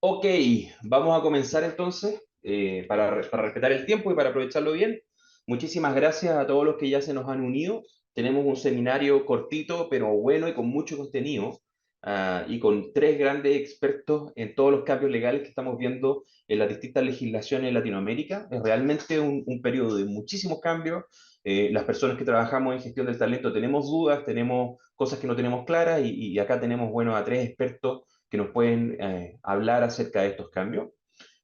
Ok, vamos a comenzar entonces para respetar el tiempo y para aprovecharlo bien. Muchísimas gracias a todos los que ya se nos han unido. Tenemos un seminario cortito, pero bueno y con mucho contenido, y con tres grandes expertos en todos los cambios legales que estamos viendo en las distintas legislaciones en Latinoamérica. Es realmente un periodo de muchísimos cambios. Las personas que trabajamos en gestión del talento tenemos dudas, tenemos cosas que no tenemos claras y acá tenemos, bueno, a tres expertos que nos pueden hablar acerca de estos cambios.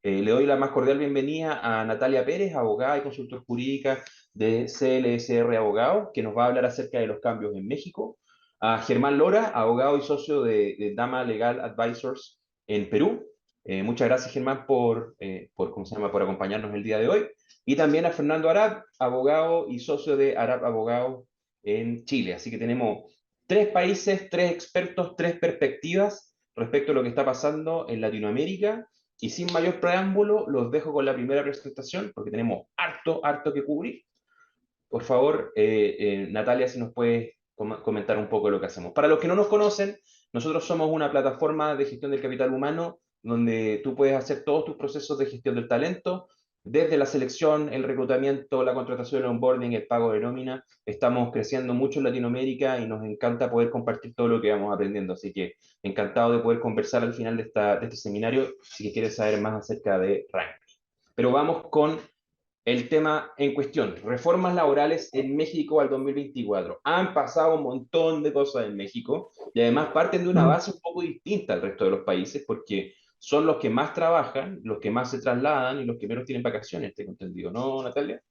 Le doy la más cordial bienvenida a Natalia Pérez, abogada y consultor jurídica de CLSR Abogados, que nos va a hablar acerca de los cambios en México. A Germán Lora, abogado y socio de Dama Legal Advisors en Perú. Muchas gracias, Germán, ¿cómo se llama?, por acompañarnos el día de hoy. Y también a Fernando Arap, abogado y socio de Arap Abogados en Chile. Así que tenemos tres países, tres expertos, tres perspectivas respecto a lo que está pasando en Latinoamérica. Y sin mayor preámbulo, los dejo con la primera presentación, porque tenemos harto que cubrir. Por favor, Natalia, si nos puedes comentar un poco lo que hacemos. Para los que no nos conocen, nosotros somos una plataforma de gestión del capital humano donde tú puedes hacer todos tus procesos de gestión del talento, desde la selección, el reclutamiento, la contratación, el onboarding, el pago de nómina. Estamos creciendo mucho en Latinoamérica y nos encanta poder compartir todo lo que vamos aprendiendo. Así que encantado de poder conversar al final de este seminario si que quieres saber más acerca de Rank. Pero vamos con el tema en cuestión, reformas laborales en México al 2024. Han pasado un montón de cosas en México y además parten de una Mm. base un poco distinta al resto de los países porque son los que más trabajan, los que más se trasladan y los que menos tienen vacaciones, tengo entendido, ¿no, Natalia?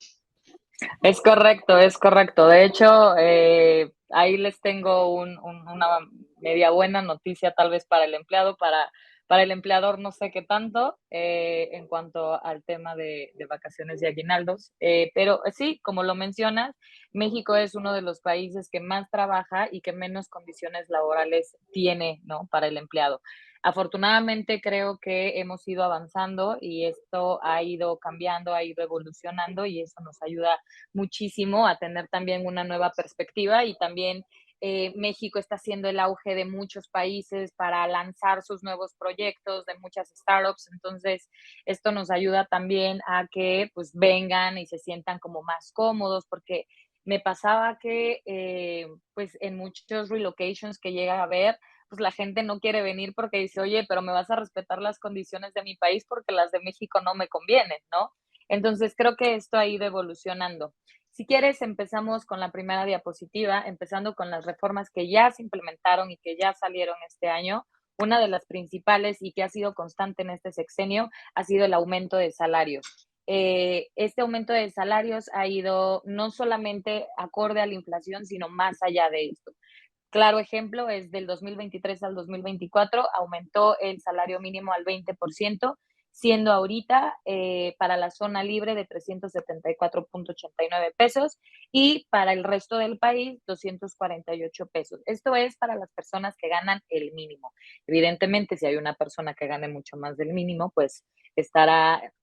Es correcto, es correcto. De hecho, ahí les tengo una media buena noticia tal vez para el empleado, para el empleador no sé qué tanto en cuanto al tema de vacaciones y aguinaldos. Pero sí, como lo mencionas, México es uno de los países que más trabaja y que menos condiciones laborales tiene, ¿no?, para el empleado. Afortunadamente creo que hemos ido avanzando y esto ha ido cambiando, ha ido evolucionando y eso nos ayuda muchísimo a tener también una nueva perspectiva y también México está haciendo el auge de muchos países para lanzar sus nuevos proyectos, de muchas startups, entonces esto nos ayuda también a que pues vengan y se sientan como más cómodos porque me pasaba que pues en muchos relocations que llega a haber, pues la gente no quiere venir porque dice, oye, pero me vas a respetar las condiciones de mi país porque las de México no me convienen, ¿no? Entonces creo que esto ha ido evolucionando. Si quieres, empezamos con la primera diapositiva, empezando con las reformas que ya se implementaron y que ya salieron este año. Una de las principales y que ha sido constante en este sexenio ha sido el aumento de salarios. Este aumento de salarios ha ido no solamente acorde a la inflación, sino más allá de esto. Claro ejemplo es del 2023 al 2024 aumentó el salario mínimo al 20%, siendo ahorita para la zona libre de 374.89 pesos y para el resto del país 248 pesos. Esto es para las personas que ganan el mínimo. Evidentemente, si hay una persona que gane mucho más del mínimo, pues estará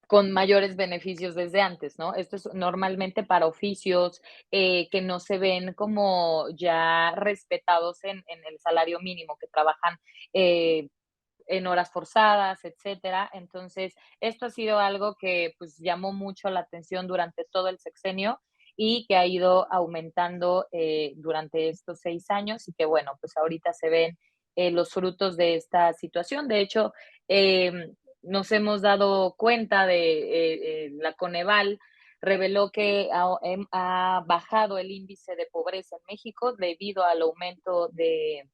con mayores beneficios desde antes, ¿no? Esto es normalmente para oficios que no se ven como ya respetados en el salario mínimo, que trabajan eh, en horas forzadas, etcétera. Entonces, esto ha sido algo que pues llamó mucho la atención durante todo el sexenio y que ha ido aumentando durante estos 6 años y que bueno, pues ahorita se ven los frutos de esta situación. De hecho, nos hemos dado cuenta de la Coneval reveló que ha bajado el índice de pobreza en México debido al aumento de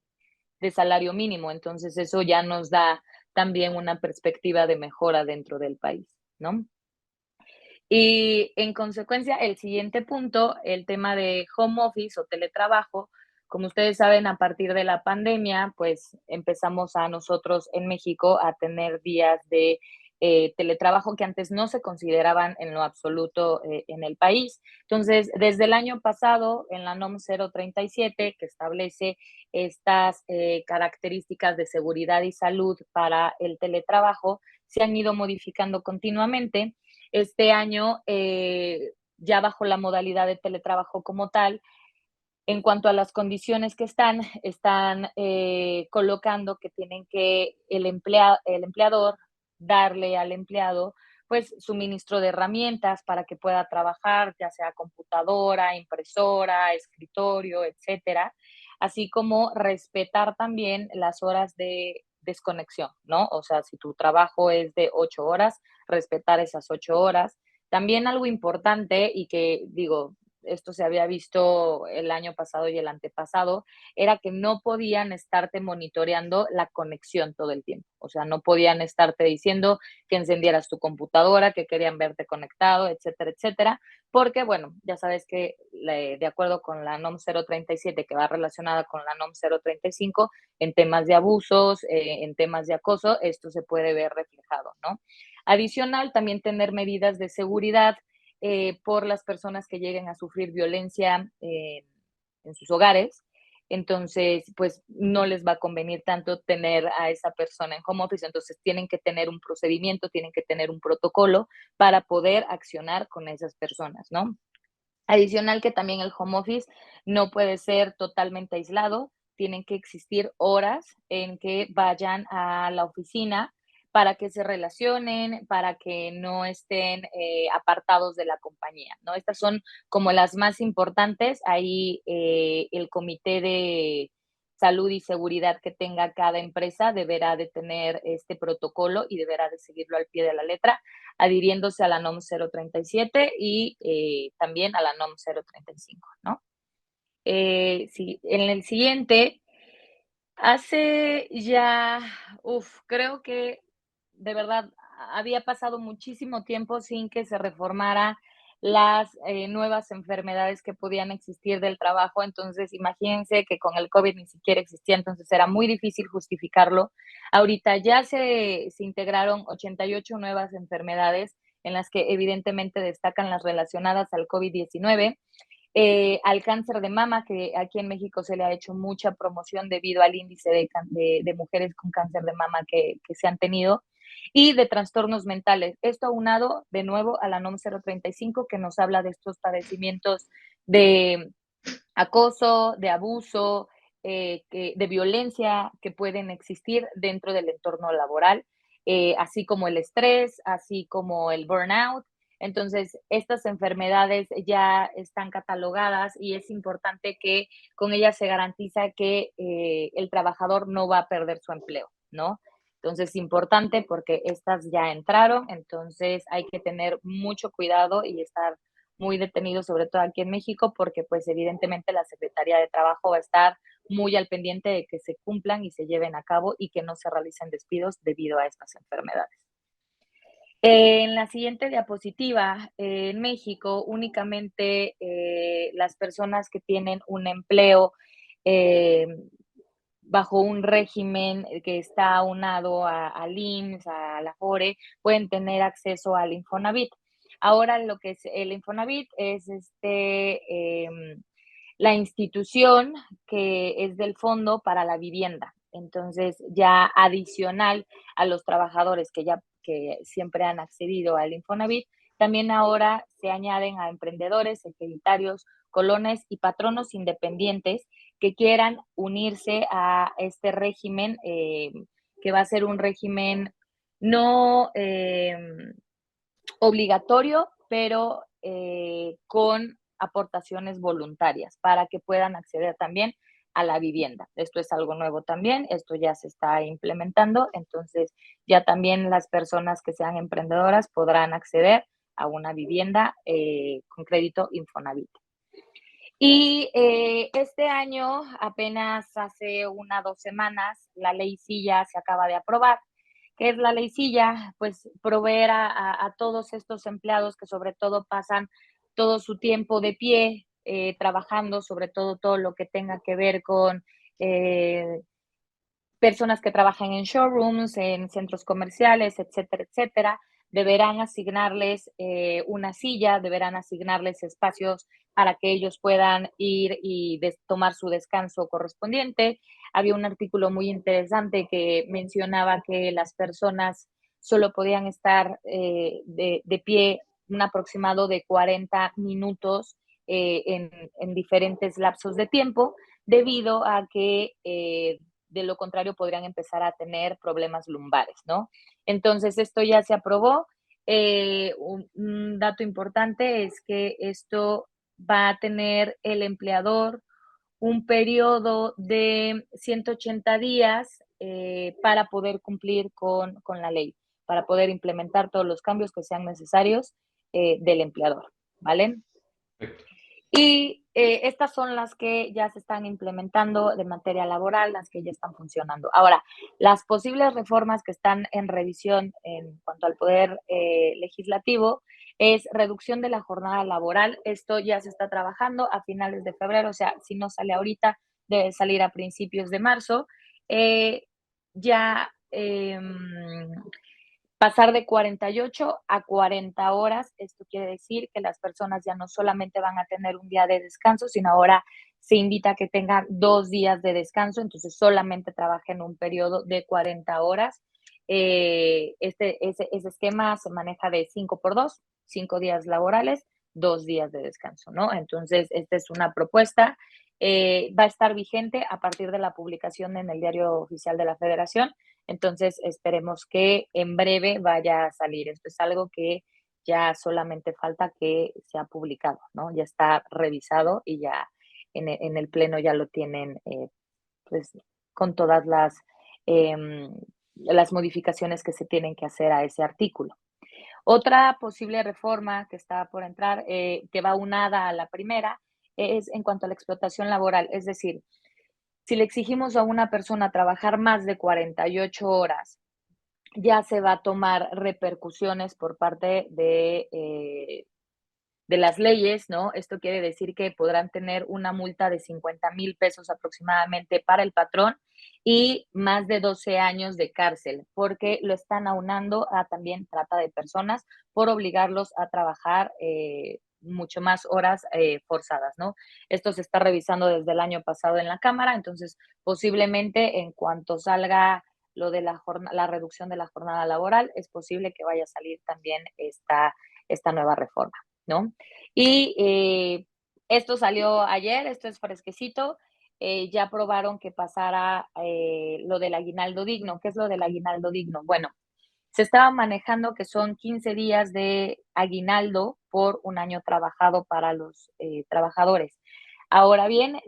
salario mínimo. Entonces, eso ya nos da también una perspectiva de mejora dentro del país, ¿no? Y en consecuencia, el siguiente punto, el tema de home office o teletrabajo, como ustedes saben, a partir de la pandemia, pues empezamos a nosotros en México a tener días de teletrabajo que antes no se consideraban en lo absoluto en el país. Entonces, desde el año pasado, en la NOM 037, que establece estas características de seguridad y salud para el teletrabajo, se han ido modificando continuamente. Este año, ya bajo la modalidad de teletrabajo como tal, En cuanto a las condiciones que están colocando que tienen que el empleador darle al empleado pues suministro de herramientas para que pueda trabajar, ya sea computadora, impresora, escritorio, etcétera, así como respetar también las horas de desconexión, ¿no? O sea, si tu trabajo es de 8 horas, respetar esas 8 horas. También algo importante y que digo, esto se había visto el año pasado y el antepasado, era que no podían estarte monitoreando la conexión todo el tiempo. O sea, no podían estarte diciendo que encendieras tu computadora, que querían verte conectado, etcétera, etcétera, porque, bueno, ya sabes que de acuerdo con la NOM 037, que va relacionada con la NOM 035, en temas de abusos, en temas de acoso, esto se puede ver reflejado, ¿no? Adicional, también tener medidas de seguridad por las personas que lleguen a sufrir violencia en sus hogares. Entonces, pues no les va a convenir tanto tener a esa persona en home office, entonces tienen que tener un procedimiento, tienen que tener un protocolo para poder accionar con esas personas, ¿no? Adicional que también el home office no puede ser totalmente aislado, tienen que existir horas en que vayan a la oficina para que se relacionen, para que no estén apartados de la compañía, ¿no? Estas son como las más importantes. Ahí el comité de salud y seguridad que tenga cada empresa deberá de tener este protocolo y deberá de seguirlo al pie de la letra, adhiriéndose a la NOM 037 y también a la NOM 035, ¿no? Sí, en el siguiente, hace ya, creo que de verdad había pasado muchísimo tiempo sin que se reformara las nuevas enfermedades que podían existir del trabajo. Entonces, imagínense que con el COVID ni siquiera existía, entonces era muy difícil justificarlo. Ahorita ya se integraron 88 nuevas enfermedades en las que evidentemente destacan las relacionadas al COVID-19, al cáncer de mama, que aquí en México se le ha hecho mucha promoción debido al índice de mujeres con cáncer de mama que se han tenido, y de trastornos mentales. Esto aunado de nuevo a la NOM 035, que nos habla de estos padecimientos de acoso, de abuso, de violencia que pueden existir dentro del entorno laboral, así como el estrés, así como el burnout. Entonces, estas enfermedades ya están catalogadas y es importante que con ellas se garantiza que el trabajador no va a perder su empleo, ¿no? Entonces, es importante porque estas ya entraron, entonces hay que tener mucho cuidado y estar muy detenido, sobre todo aquí en México, porque pues evidentemente la Secretaría de Trabajo va a estar muy al pendiente de que se cumplan y se lleven a cabo y que no se realicen despidos debido a estas enfermedades. En la siguiente diapositiva, en México únicamente las personas que tienen un empleo eh, bajo un régimen que está aunado al IMSS, a la FORE, pueden tener acceso al Infonavit. Ahora lo que es el Infonavit es la institución que es del Fondo para la Vivienda. Entonces, ya adicional a los trabajadores que siempre han accedido al Infonavit, también ahora se añaden a emprendedores, ejeditarios, colones y patronos independientes que quieran unirse a este régimen, que va a ser un régimen no obligatorio, pero con aportaciones voluntarias para que puedan acceder también a la vivienda. Esto es algo nuevo también, esto ya se está implementando, entonces ya también las personas que sean emprendedoras podrán acceder a una vivienda con crédito Infonavit. Y este año, apenas hace 1 o 2 semanas, la ley Silla se acaba de aprobar. ¿Qué es la ley Silla? Pues proveer a todos estos empleados que sobre todo pasan todo su tiempo de pie, trabajando, sobre todo lo que tenga que ver con eh, personas que trabajan en showrooms, en centros comerciales, etcétera, etcétera, deberán asignarles una silla, deberán asignarles espacios para que ellos puedan ir y tomar su descanso correspondiente. Había un artículo muy interesante que mencionaba que las personas solo podían estar de pie un aproximado de 40 minutos en diferentes lapsos de tiempo, debido a que de lo contrario podrían empezar a tener problemas lumbares, ¿no? Entonces, esto ya se aprobó. Un dato importante es que esto va a tener el empleador un periodo de 180 días para poder cumplir con la ley, para poder implementar todos los cambios que sean necesarios del empleador, ¿vale? Perfecto. Y estas son las que ya se están implementando de materia laboral, las que ya están funcionando. Ahora, las posibles reformas que están en revisión en cuanto al poder legislativo es reducción de la jornada laboral. Esto ya se está trabajando a finales de febrero, o sea, si no sale ahorita, debe salir a principios de marzo. Ya pasar de 48 a 40 horas, esto quiere decir que las personas ya no solamente van a tener un día de descanso, sino ahora se invita a que tengan 2 días de descanso, entonces solamente trabajen un periodo de 40 horas. Ese esquema se maneja de 5 por 2, 5 días laborales, 2 días de descanso, ¿no? Entonces, esta es una propuesta. Va a estar vigente a partir de la publicación en el Diario Oficial de la Federación. Entonces, esperemos que en breve vaya a salir. Esto es algo que ya solamente falta que sea publicado, ¿no? Ya está revisado y ya en el Pleno ya lo tienen, pues, con todas las modificaciones que se tienen que hacer a ese artículo. Otra posible reforma que está por entrar, que va unada a la primera, es en cuanto a la explotación laboral. Es decir, si le exigimos a una persona trabajar más de 48 horas, ya se va a tomar repercusiones por parte de las leyes, ¿no? Esto quiere decir que podrán tener una multa de 50,000 pesos aproximadamente para el patrón y más de 12 años de cárcel, porque lo están aunando a también trata de personas por obligarlos a trabajar mucho más horas forzadas, ¿no? Esto se está revisando desde el año pasado en la Cámara, entonces posiblemente en cuanto salga lo de la reducción de la jornada laboral, es posible que vaya a salir también esta nueva reforma, ¿no? Y esto salió ayer, esto es fresquecito, ya aprobaron que pasara lo del aguinaldo digno. ¿Qué es lo del aguinaldo digno? Bueno, se estaba manejando que son 15 días de aguinaldo por un año trabajado para los trabajadores. Ahora bien,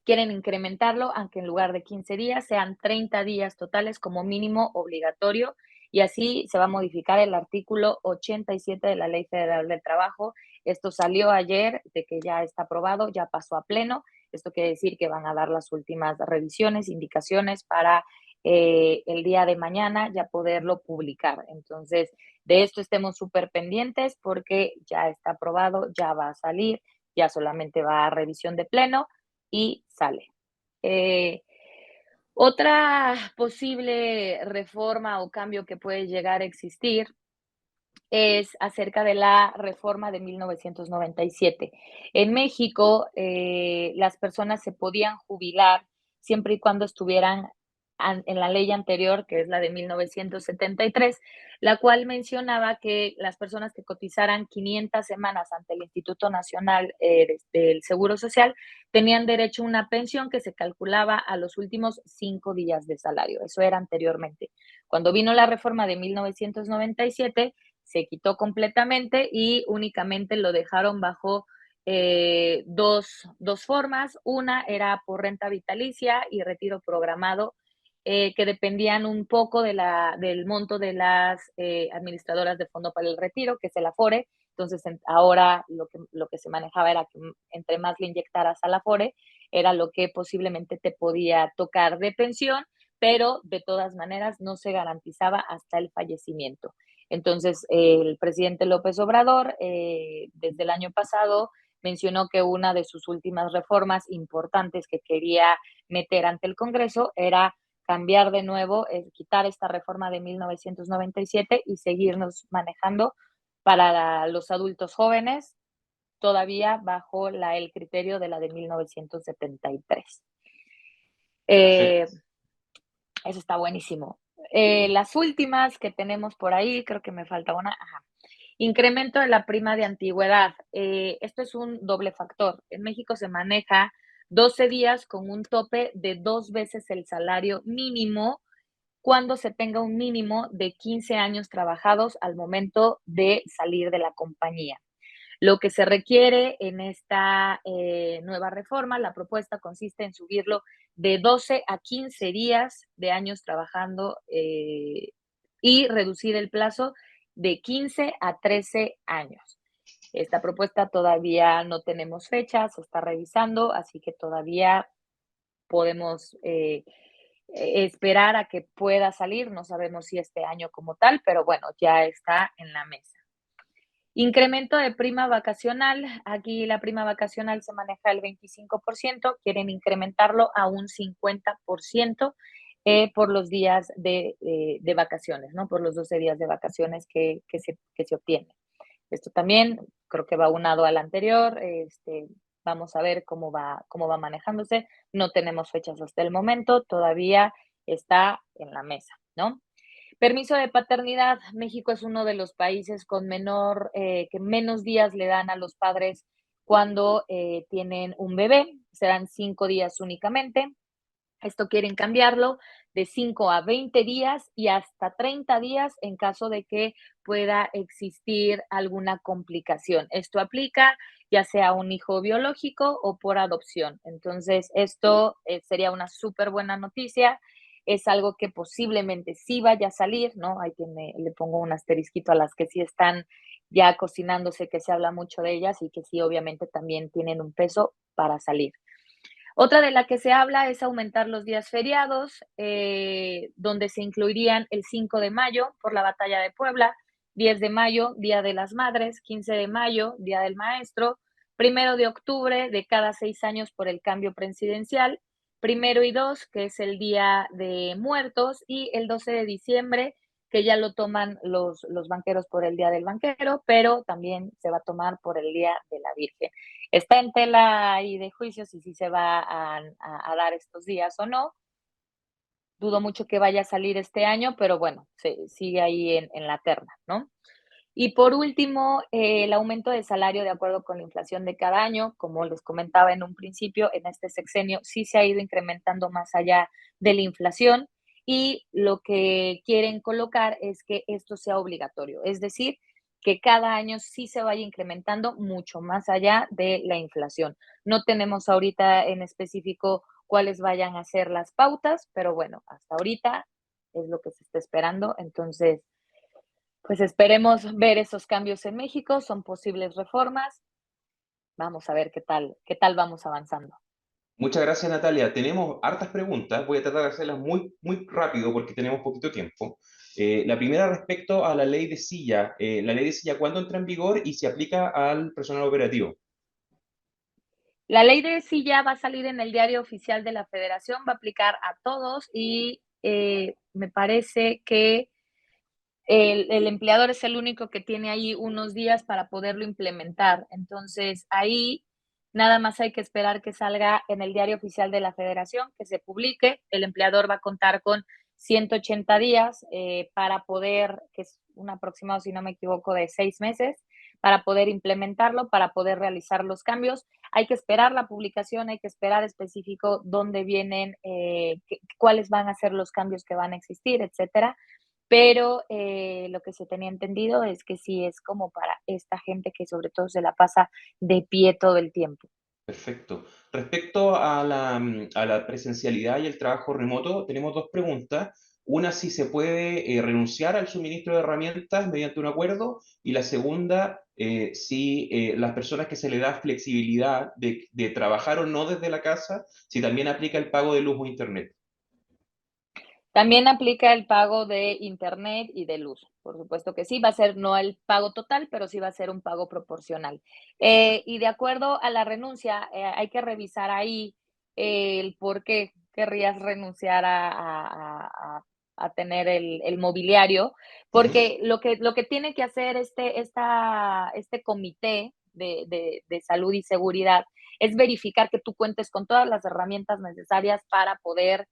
quieren incrementarlo, aunque en lugar de 15 días sean 30 días totales como mínimo obligatorio, y así se va a modificar el artículo 87 de la Ley Federal del Trabajo. Esto salió ayer, de que ya está aprobado, ya pasó a pleno. Esto quiere decir que van a dar las últimas revisiones, indicaciones para el día de mañana ya poderlo publicar. Entonces, de esto estemos súper pendientes porque ya está aprobado, ya va a salir, ya solamente va a revisión de pleno y sale. Eh, Otra posible reforma o cambio que puede llegar a existir es acerca de la reforma de 1997. En México, las personas se podían jubilar siempre y cuando estuvieran en la ley anterior, que es la de 1973, la cual mencionaba que las personas que cotizaran 500 semanas ante el Instituto Nacional del Seguro Social tenían derecho a una pensión que se calculaba a los últimos 5 días de salario. Eso era anteriormente. Cuando vino la reforma de 1997, se quitó completamente y únicamente lo dejaron bajo dos formas. Una era por renta vitalicia y retiro programado, que dependían un poco del monto de las administradoras de fondo para el retiro, que es el Afore. Entonces, ahora lo que se manejaba era que entre más le inyectaras al Afore, era lo que posiblemente te podía tocar de pensión, pero de todas maneras no se garantizaba hasta el fallecimiento. Entonces, el presidente López Obrador, desde el año pasado, mencionó que una de sus últimas reformas importantes que quería meter ante el Congreso era cambiar de nuevo, quitar esta reforma de 1997 y seguirnos manejando para los adultos jóvenes, todavía bajo el criterio de la de 1973. Eh, Perfecto. Eso está buenísimo. Las últimas que tenemos por ahí, creo que me falta una. Ajá. Incremento de la prima de antigüedad. Esto es un doble factor. En México se maneja 12 días con un tope de 2 veces el salario mínimo cuando se tenga un mínimo de 15 años trabajados al momento de salir de la compañía. Lo que se requiere en esta nueva reforma, la propuesta consiste en subirlo de 12 a 15 días de años trabajando y reducir el plazo de 15 a 13 años. Esta propuesta todavía no tenemos fecha, se está revisando, así que todavía podemos esperar a que pueda salir. No sabemos si este año como tal, pero bueno, ya está en la mesa. Incremento de prima vacacional. Aquí la prima vacacional se maneja el 25%, quieren incrementarlo a un 50% por los días de vacaciones, ¿no? Por los 12 días de vacaciones que se obtienen. Esto también creo que va unado al anterior. Vamos a ver cómo va manejándose. No tenemos fechas hasta el momento, todavía está en la mesa, ¿no? Permiso de paternidad. México es uno de los países con que menos días le dan a los padres cuando tienen un bebé. Serán 5 días únicamente. Esto quieren cambiarlo de 5 a 20 días y hasta 30 días en caso de que pueda existir alguna complicación. Esto aplica ya sea un hijo biológico o por adopción. Entonces, esto sería una súper buena noticia. Es algo que posiblemente sí vaya a salir, ¿no? Ahí le pongo un asterisquito a las que sí están ya cocinándose, que se habla mucho de ellas y que sí, obviamente, también tienen un peso para salir. Otra de la que se habla es aumentar los días feriados, donde se incluirían el 5 de mayo por la batalla de Puebla, 10 de mayo, Día de las Madres, 15 de mayo, Día del Maestro, 1 de octubre de cada 6 años por el cambio presidencial, 1 y 2, que es el Día de Muertos, y el 12 de diciembre, que ya lo toman los banqueros por el Día del Banquero, pero también se va a tomar por el Día de la Virgen. Está en tela ahí de juicio si se va a dar estos días o no. Dudo mucho que vaya a salir este año, pero bueno, sigue ahí en la terna, ¿no? Y por último, el aumento de salario de acuerdo con la inflación de cada año, como les comentaba en un principio, en este sexenio sí se ha ido incrementando más allá de la inflación y lo que quieren colocar es que esto sea obligatorio, es decir, que cada año sí se vaya incrementando mucho más allá de la inflación. No tenemos ahorita en específico cuáles vayan a ser las pautas, pero bueno, hasta ahorita es lo que se está esperando. Entonces, pues esperemos ver esos cambios en México, son posibles reformas. Vamos a ver qué tal vamos avanzando. Muchas gracias, Natalia. Tenemos hartas preguntas. Voy a tratar de hacerlas muy, muy rápido porque tenemos poquito tiempo. La primera respecto a la ley de silla. La ley de silla, ¿cuándo entra en vigor y se aplica al personal operativo? La ley de silla va a salir en el diario oficial de la Federación, va a aplicar a todos y me parece que el empleador es el único que tiene ahí unos días para poderlo implementar. Entonces, ahí nada más hay que esperar que salga en el diario oficial de la Federación, que se publique. El empleador va a contar con 180 días para poder, que es un aproximado, si no me equivoco, de 6 meses, para poder implementarlo, para poder realizar los cambios. Hay que esperar la publicación, hay que esperar específico dónde vienen, cuáles van a ser los cambios que van a existir, etcétera, pero lo que se tenía entendido es que sí es como para esta gente que sobre todo se la pasa de pie todo el tiempo. Perfecto. Respecto a a la presencialidad y el trabajo remoto, tenemos dos preguntas. Una, si se puede renunciar al suministro de herramientas mediante un acuerdo. Y la segunda, si las personas que se le da flexibilidad de trabajar o no desde la casa, si también aplica el pago de luz o internet. También aplica el pago de internet y de luz. Por supuesto que sí, va a ser no el pago total, pero sí va a ser un pago proporcional. Perfecto. Y de acuerdo a la renuncia, hay que revisar ahí el por qué querrías renunciar a tener el mobiliario, Ujú. porque lo que tiene que hacer este comité de salud y seguridad es verificar que tú cuentes con todas las herramientas necesarias para poder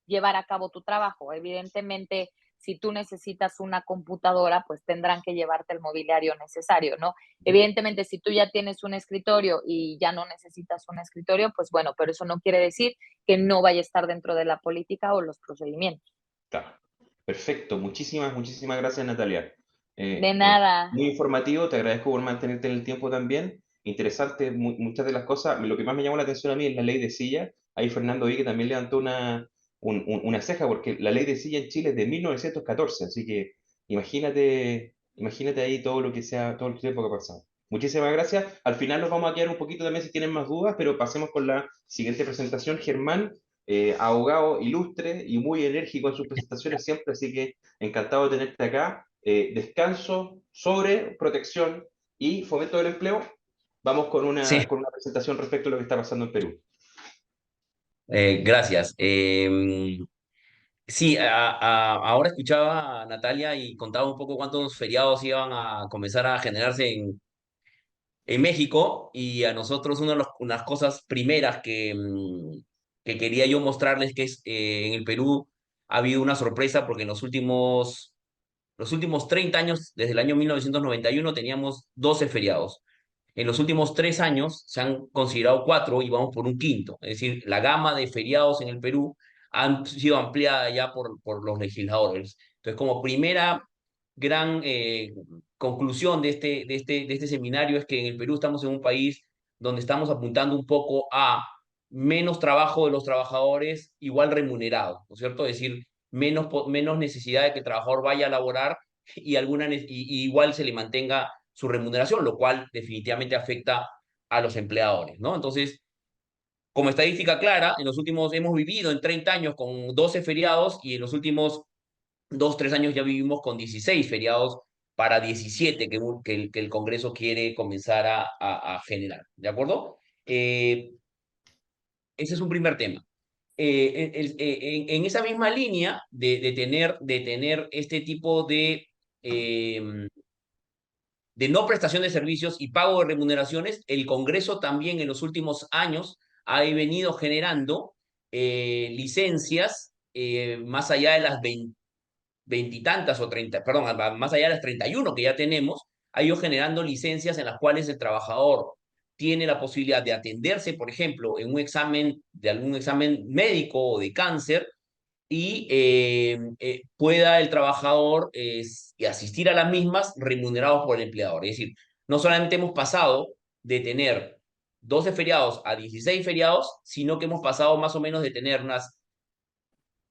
llevar a cabo tu trabajo. Evidentemente, si tú necesitas una computadora, pues tendrán que llevarte el mobiliario necesario, ¿no? Evidentemente, si tú ya tienes un escritorio y ya no necesitas un escritorio, pues bueno, pero eso no quiere decir que no vaya a estar dentro de la política o los procedimientos. Claro. Perfecto. Muchísimas gracias, Natalia. De nada. Muy informativo. Te agradezco por mantenerte en el tiempo también. Interesante muchas de las cosas. Lo que más me llamó la atención a mí es la ley de silla. Ahí Fernando vi que también levantó una ceja, porque la ley de silla en Chile es de 1914. Así que imagínate ahí todo el tiempo que ha pasado. Muchísimas gracias. Al final nos vamos a quedar un poquito también si tienen más dudas, pero pasemos con la siguiente presentación. Germán, abogado ilustre y muy enérgico en sus presentaciones siempre, así que encantado de tenerte acá. Descanso sobre protección y fomento del empleo. Vamos con Sí, una presentación respecto a lo que está pasando en Perú. gracias. Sí, ahora escuchaba a Natalia y contaba un poco cuántos feriados iban a comenzar a generarse en México y a nosotros unas cosas primeras que quería yo mostrarles que es en el Perú ha habido una sorpresa porque en los últimos 30 años, desde el año 1991, teníamos 12 feriados. En los últimos 3 años se han considerado cuatro y vamos por un quinto. Es decir, la gama de feriados en el Perú han sido ampliada ya por los legisladores. Entonces, como primera gran conclusión de este seminario es que en el Perú estamos en un país donde estamos apuntando un poco a menos trabajo de los trabajadores igual remunerado, ¿no es cierto? Es decir, menos necesidad de que el trabajador vaya a laborar y igual se le mantenga su remuneración, lo cual definitivamente afecta a los empleadores, ¿no? Entonces, como estadística clara, hemos vivido en 30 años con 12 feriados y en los últimos 2, 3 años ya vivimos con 16 feriados para 17 que el Congreso quiere comenzar a generar, ¿de acuerdo? Ese es un primer tema. En esa misma línea de tener este tipo eh, de no prestación de servicios y pago de remuneraciones, el Congreso también en los últimos años ha venido generando licencias más allá de las veintitantas o 30, perdón, más allá de las 31 que ya tenemos, ha ido generando licencias en las cuales el trabajador tiene la posibilidad de atenderse, por ejemplo, en algún examen médico o de cáncer, y pueda el trabajador asistir a las mismas remunerados por el empleador. Es decir, no solamente hemos pasado de tener 12 feriados a 16 feriados, sino que hemos pasado más o menos de tener unas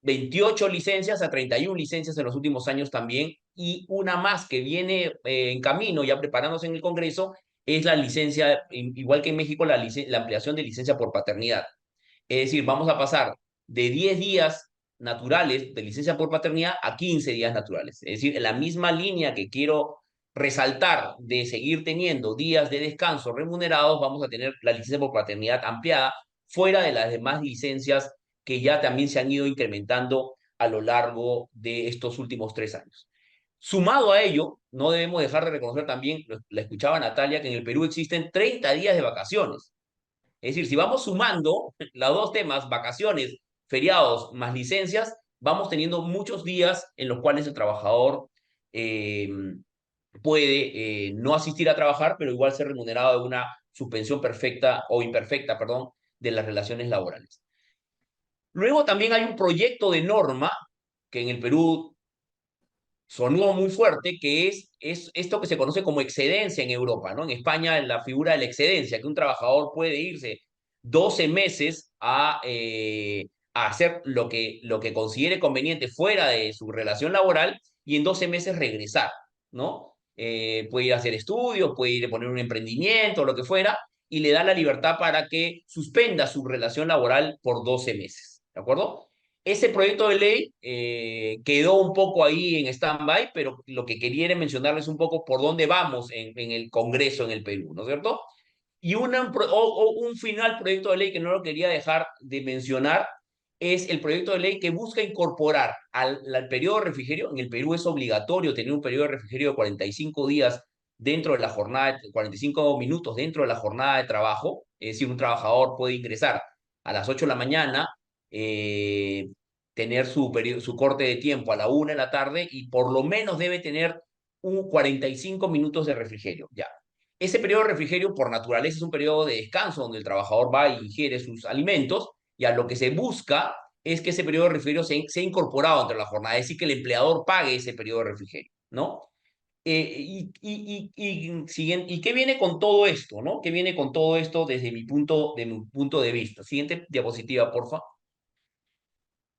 28 licencias a 31 licencias en los últimos años también, y una más que viene en camino, ya preparándose en el Congreso, es la licencia, igual que en México, la ampliación de licencia por paternidad. Es decir, vamos a pasar de 10 días naturales de licencia por paternidad a 15 días naturales. Es decir, en la misma línea que quiero resaltar de seguir teniendo días de descanso remunerados, vamos a tener la licencia por paternidad ampliada fuera de las demás licencias que ya también se han ido incrementando a lo largo de estos últimos 3 años. Sumado a ello, no debemos dejar de reconocer también, la escuchaba Natalia, que en el Perú existen 30 días de vacaciones. Es decir, si vamos sumando los dos temas, vacaciones, feriados más licencias, vamos teniendo muchos días en los cuales el trabajador eh, puede no asistir a trabajar, pero igual ser remunerado de una suspensión perfecta o imperfecta, perdón, de las relaciones laborales. Luego también hay un proyecto de norma que en el Perú sonó muy fuerte, que es esto que se conoce como excedencia en Europa, ¿no? En España, la figura de la excedencia, que un trabajador puede irse 12 meses a hacer lo que considere conveniente fuera de su relación laboral y en 12 meses regresar, ¿no? Puede ir a hacer estudios, puede ir a poner un emprendimiento, lo que fuera, y le da la libertad para que suspenda su relación laboral por 12 meses, ¿de acuerdo? Ese proyecto de ley quedó un poco ahí en stand-by, pero lo que quería era mencionarles un poco por dónde vamos en el Congreso en el Perú, ¿no es cierto? Y un final proyecto de ley que no lo quería dejar de mencionar es el proyecto de ley que busca incorporar al periodo de refrigerio. En el Perú es obligatorio tener un periodo de refrigerio de 45 días dentro de la jornada, 45 minutos dentro de la jornada de trabajo. Es decir, un trabajador puede ingresar a las 8 de la mañana, eh, tener su corte de tiempo a la 1 de la tarde y por lo menos debe tener 45 minutos de refrigerio, ya. Ese periodo de refrigerio, por naturaleza, es un periodo de descanso donde el trabajador va y ingiere sus alimentos, y a lo que se busca es que ese periodo de refrigerio sea incorporado entre la jornada, es decir, que el empleador pague ese periodo de refrigerio, ¿no? ¿Y qué viene con todo esto, no? ¿Qué viene con todo esto desde mi punto de vista? Siguiente diapositiva, porfa.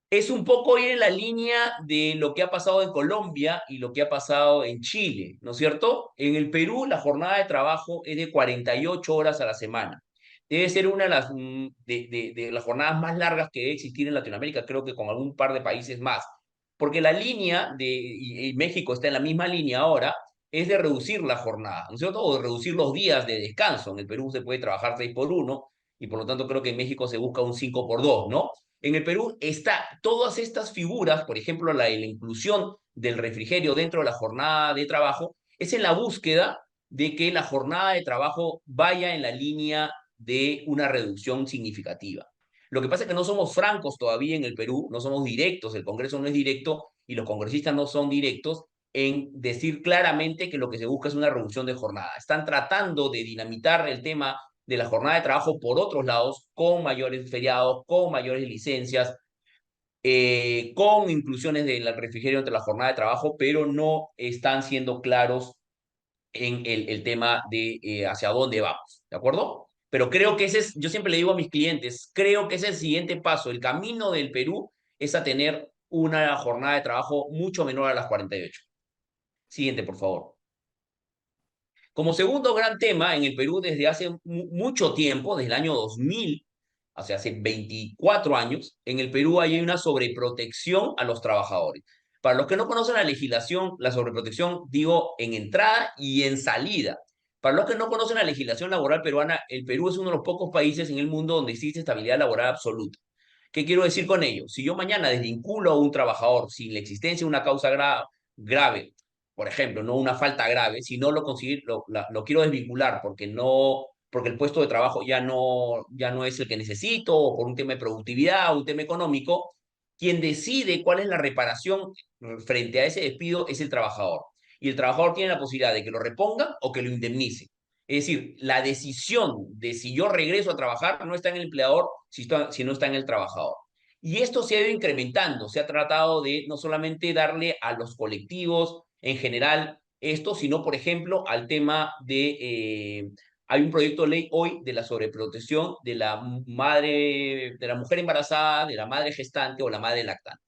Es un poco ir en la línea de lo que ha pasado en Colombia y lo que ha pasado en Chile, ¿no es cierto? En el Perú la jornada de trabajo es de 48 horas a la semana. Debe ser una de de las jornadas más largas que debe existir en Latinoamérica, creo que con algún par de países más. Porque la línea y México está en la misma línea ahora, es de reducir la jornada, ¿no es cierto? O de reducir los días de descanso. En el Perú se puede trabajar 6 por 1 y por lo tanto creo que en México se busca un 5 por 2, ¿no? En el Perú está todas estas figuras, por ejemplo, la de la inclusión del refrigerio dentro de la jornada de trabajo, es en la búsqueda de que la jornada de trabajo vaya en la línea de una reducción significativa. Lo que pasa es que no somos francos todavía en el Perú, no somos directos, el Congreso no es directo y los congresistas no son directos en decir claramente que lo que se busca es una reducción de jornada. Están tratando de dinamitar el tema de la jornada de trabajo por otros lados, con mayores feriados, con mayores licencias, con inclusiones del refrigerio entre la jornada de trabajo, pero no están siendo claros en el tema de hacia dónde vamos, ¿de acuerdo? Pero creo que ese es, yo siempre le digo a mis clientes, creo que ese es el siguiente paso. El camino del Perú es a tener una jornada de trabajo mucho menor a las 48. Siguiente, por favor. Como segundo gran tema en el Perú desde hace mucho tiempo, desde el año 2000, o sea, hace 24 años, en el Perú hay una sobreprotección a los trabajadores. Para los que no conocen la legislación, la sobreprotección, digo, en entrada y en salida. Para los que no conocen la legislación laboral peruana, el Perú es uno de los pocos países en el mundo donde existe estabilidad laboral absoluta. ¿Qué quiero decir con ello? Si yo mañana desvinculo a un trabajador sin la existencia de una causa grave, por ejemplo, no una falta grave, si no lo consigo, lo quiero desvincular porque no, porque el puesto de trabajo ya no es el que necesito, o por un tema de productividad, o un tema económico, quien decide cuál es la reparación frente a ese despido es el trabajador. Y el trabajador tiene la posibilidad de que lo reponga o que lo indemnice. Es decir, la decisión de si yo regreso a trabajar no está en el empleador, si no está en el trabajador. Y esto se ha ido incrementando, se ha tratado de no solamente darle a los colectivos en general esto, sino, por ejemplo, al tema hay un proyecto de ley hoy de la sobreprotección de la madre, de la mujer embarazada, de la madre gestante o la madre lactante.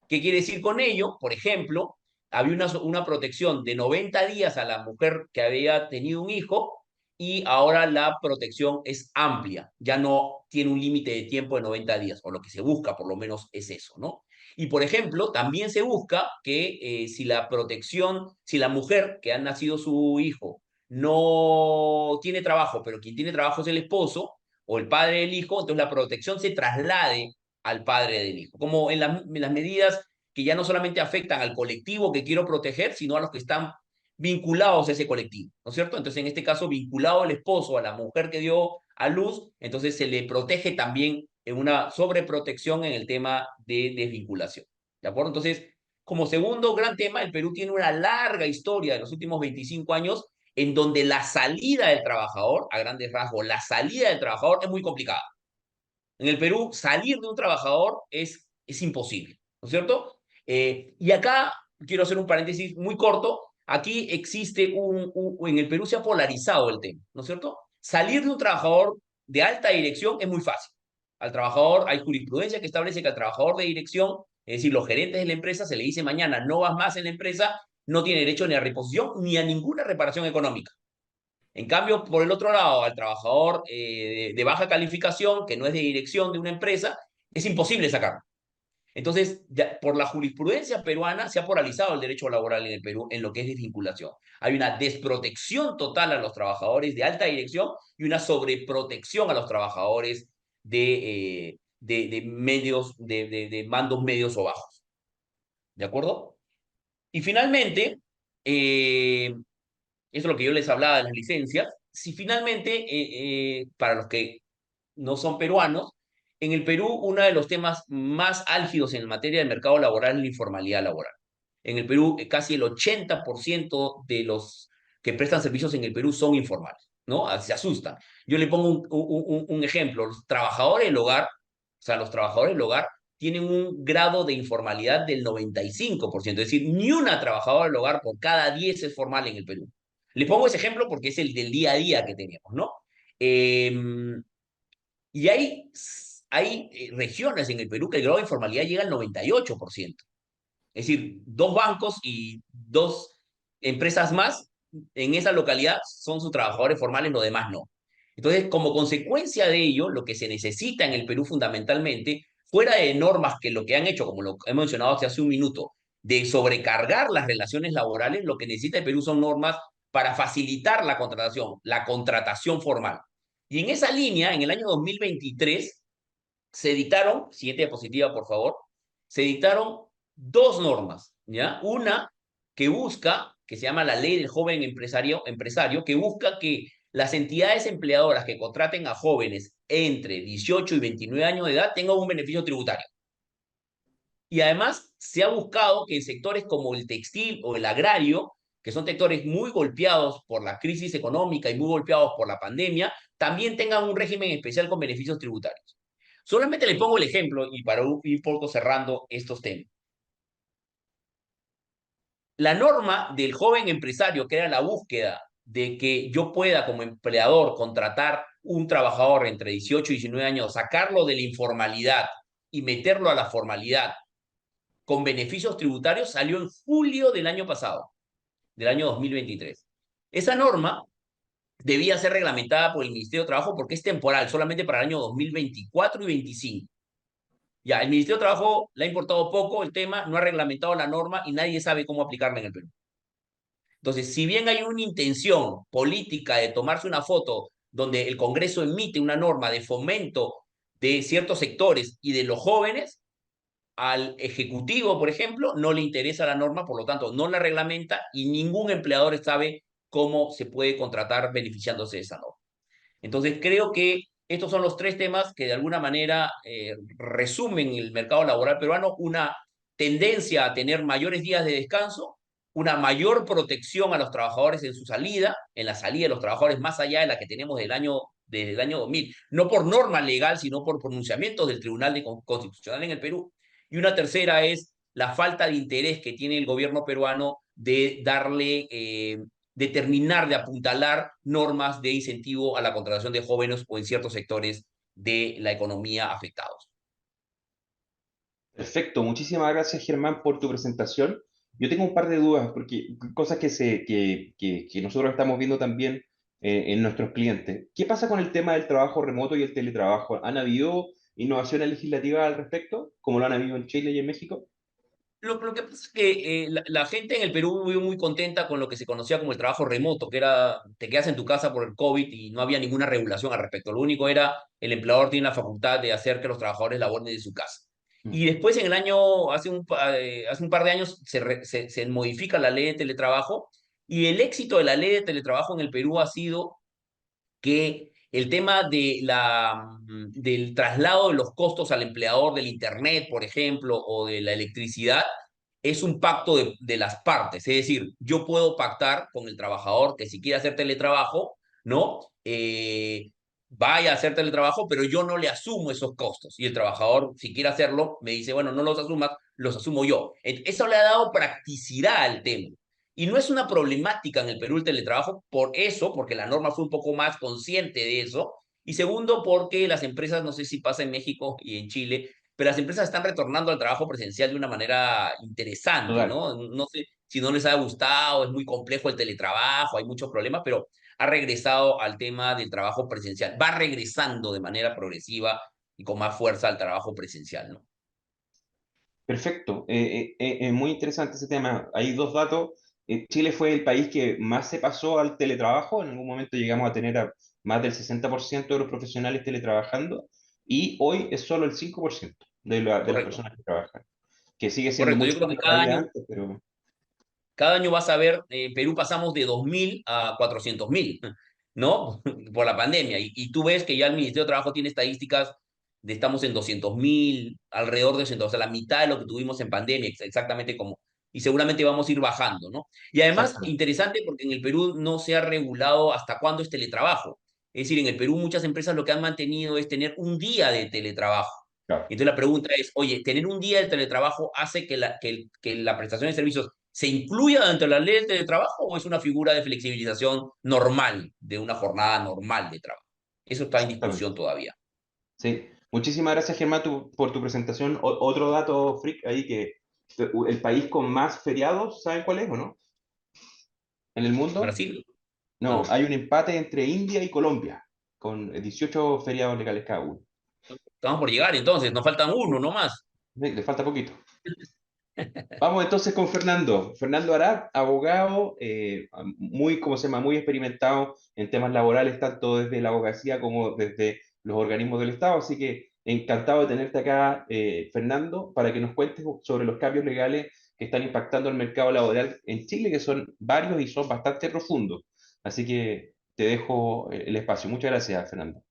¿Qué quiere decir con ello? Por ejemplo, había una protección de 90 días a la mujer que había tenido un hijo y ahora la protección es amplia, ya no tiene un límite de tiempo de 90 días, o lo que se busca por lo menos es eso, ¿no? Y por ejemplo, también se busca que si la protección, si la mujer que ha nacido su hijo no tiene trabajo, pero quien tiene trabajo es el esposo o el padre del hijo, entonces la protección se traslade al padre del hijo, como en las medidas que ya no solamente afectan al colectivo que quiero proteger, sino a los que están vinculados a ese colectivo, ¿no es cierto? Entonces, en este caso, vinculado al esposo, a la mujer que dio a luz, entonces se le protege también en una sobreprotección en el tema de desvinculación, ¿de acuerdo? Entonces, como segundo gran tema, el Perú tiene una larga historia de los últimos 25 años en donde la salida del trabajador, a grandes rasgos, la salida del trabajador es muy complicada. En el Perú, salir de un trabajador es imposible, ¿no es cierto? Y acá quiero hacer un paréntesis muy corto. Aquí existe en el Perú se ha polarizado el tema, ¿no es cierto? Salir de un trabajador de alta dirección es muy fácil. Al trabajador, hay jurisprudencia que establece que al trabajador de dirección, es decir, los gerentes de la empresa, se le dice mañana no vas más en la empresa, no tiene derecho ni a reposición ni a ninguna reparación económica. En cambio, por el otro lado, al trabajador de baja calificación, que no es de dirección de una empresa, es imposible sacarlo. Entonces, ya, por la jurisprudencia peruana, se ha polarizado el derecho laboral en el Perú en lo que es desvinculación. Hay una desprotección total a los trabajadores de alta dirección y una sobreprotección a los trabajadores de medios, de mandos medios o bajos. ¿De acuerdo? Y finalmente, eso es lo que yo les hablaba de las licencias. Si finalmente, para los que no son peruanos, en el Perú uno de los temas más álgidos en materia de mercado laboral es la informalidad laboral. En el Perú, casi el 80% de los que prestan servicios en el Perú son informales, ¿no? Se asustan. Yo le pongo un ejemplo. Los trabajadores del hogar, o sea, los trabajadores del hogar tienen un grado de informalidad del 95%, es decir, ni una trabajadora del hogar por cada 10 es formal en el Perú. Le pongo ese ejemplo porque es el del día a día que tenemos, ¿no? Eh, y hay regiones en el Perú que el grado de informalidad llega al 98%. Es decir, dos bancos y dos empresas más en esa localidad son sus trabajadores formales, los demás no. Entonces, como consecuencia de ello, lo que se necesita en el Perú fundamentalmente, fuera de normas que lo que han hecho, como lo he mencionado hace un minuto, de sobrecargar las relaciones laborales, lo que necesita el Perú son normas para facilitar la contratación formal. Y en esa línea, en el año 2023, se dictaron, siguiente diapositiva, por favor, se dictaron dos normas, ¿ya? Una que busca, que se llama la Ley del Joven Empresario, que busca que las entidades empleadoras que contraten a jóvenes entre 18 y 29 años de edad tengan un beneficio tributario. Y además se ha buscado que en sectores como el textil o el agrario, que son sectores muy golpeados por la crisis económica y muy golpeados por la pandemia, también tengan un régimen especial con beneficios tributarios. Solamente le pongo el ejemplo y para ir poco cerrando estos temas. La norma del joven empresario, que era la búsqueda de que yo pueda como empleador contratar un trabajador entre 18 y 19 años, sacarlo de la informalidad y meterlo a la formalidad con beneficios tributarios, salió en julio del año pasado, del año 2023. Esa norma debía ser reglamentada por el Ministerio de Trabajo porque es temporal, solamente para el año 2024 y 2025. Ya, el Ministerio de Trabajo le ha importado poco el tema, no ha reglamentado la norma y nadie sabe cómo aplicarla en el Perú. Entonces, si bien hay una intención política de tomarse una foto donde el Congreso emite una norma de fomento de ciertos sectores y de los jóvenes, al Ejecutivo, por ejemplo, no le interesa la norma, por lo tanto, no la reglamenta y ningún empleador sabe cómo se puede contratar beneficiándose de esa norma. Entonces, creo que estos son los tres temas que de alguna manera resumen el mercado laboral peruano: una tendencia a tener mayores días de descanso, una mayor protección a los trabajadores en su salida, en la salida de los trabajadores más allá de la que tenemos desde el año 2000, no por norma legal, sino por pronunciamientos del Tribunal Constitucional en el Perú. Y una tercera es la falta de interés que tiene el gobierno peruano de darle de terminar de apuntalar normas de incentivo a la contratación de jóvenes o en ciertos sectores de la economía afectados. Perfecto, muchísimas gracias Germán por tu presentación. Yo tengo un par de dudas, porque cosas que nosotros estamos viendo también en nuestros clientes. ¿Qué pasa con el tema del trabajo remoto y el teletrabajo? ¿Han habido innovaciones legislativas al respecto, como lo han habido en Chile y en México? Lo que pasa es que la gente en el Perú vive muy contenta con lo que se conocía como el trabajo remoto, que era te quedas en tu casa por el COVID y no había ninguna regulación al respecto. Lo único era el empleador tiene la facultad de hacer que los trabajadores laboren desde su casa. Mm. Y después en el año, hace un par de años, se modifica la ley de teletrabajo y el éxito de la ley de teletrabajo en el Perú ha sido que el tema del traslado de los costos al empleador del Internet, por ejemplo, o de la electricidad, es un pacto de las partes. Es decir, yo puedo pactar con el trabajador que si quiere hacer teletrabajo, ¿no? Vaya a hacer teletrabajo, pero yo no le asumo esos costos. Y el trabajador, si quiere hacerlo, me dice, bueno, no los asumas, los asumo yo. Eso le ha dado practicidad al tema. Y no es una problemática en el Perú el teletrabajo por eso, porque la norma fue un poco más consciente de eso. Y segundo, porque las empresas, no sé si pasa en México y en Chile, pero las empresas están retornando al trabajo presencial de una manera interesante, Total. ¿no? No sé si no les ha gustado, es muy complejo el teletrabajo, hay muchos problemas, pero ha regresado al tema del trabajo presencial. Va regresando de manera progresiva y con más fuerza al trabajo presencial, ¿no? Perfecto. Muy interesante ese tema. Hay dos datos. Chile fue el país que más se pasó al teletrabajo. En algún momento llegamos a tener a más del 60% de los profesionales teletrabajando y hoy es solo el 5% de las Correcto, personas que trabajan, que sigue siendo correcto. Yo mucho creo más que de lo que había antes, pero cada año vas a ver, en Perú pasamos de 2.000 a 400.000, ¿no? Por la pandemia. Y tú ves que ya el Ministerio de Trabajo tiene estadísticas estamos en 200.000, alrededor de 200, o sea, la mitad de lo que tuvimos en pandemia, exactamente como, y seguramente vamos a ir bajando, ¿no? Y además, Exactamente. interesante porque en el Perú no se ha regulado hasta cuándo es teletrabajo. Es decir, en el Perú muchas empresas lo que han mantenido es tener un día de teletrabajo. Claro. Entonces la pregunta es, oye, ¿tener un día de teletrabajo hace que la prestación de servicios se incluya dentro de la ley del teletrabajo o es una figura de flexibilización normal, de una jornada normal de trabajo? Eso está en Exactamente. discusión todavía. Sí. Muchísimas gracias, Germán, por tu presentación. Otro dato freak ahí que el país con más feriados, ¿saben cuál es o no? En el mundo. Brasil, ¿o No, no? hay un empate entre India y Colombia, con 18 feriados legales cada uno. Estamos por llegar entonces, nos faltan uno, no más. Sí, le falta poquito. Vamos entonces con Fernando. Fernando Arad, abogado, muy, ¿cómo se llama? Muy experimentado en temas laborales, tanto desde la abogacía como desde los organismos del Estado. Así que encantado de tenerte acá, Fernando, para que nos cuentes sobre los cambios legales que están impactando el mercado laboral en Chile, que son varios y son bastante profundos. Así que te dejo el espacio. Muchas gracias, Fernando.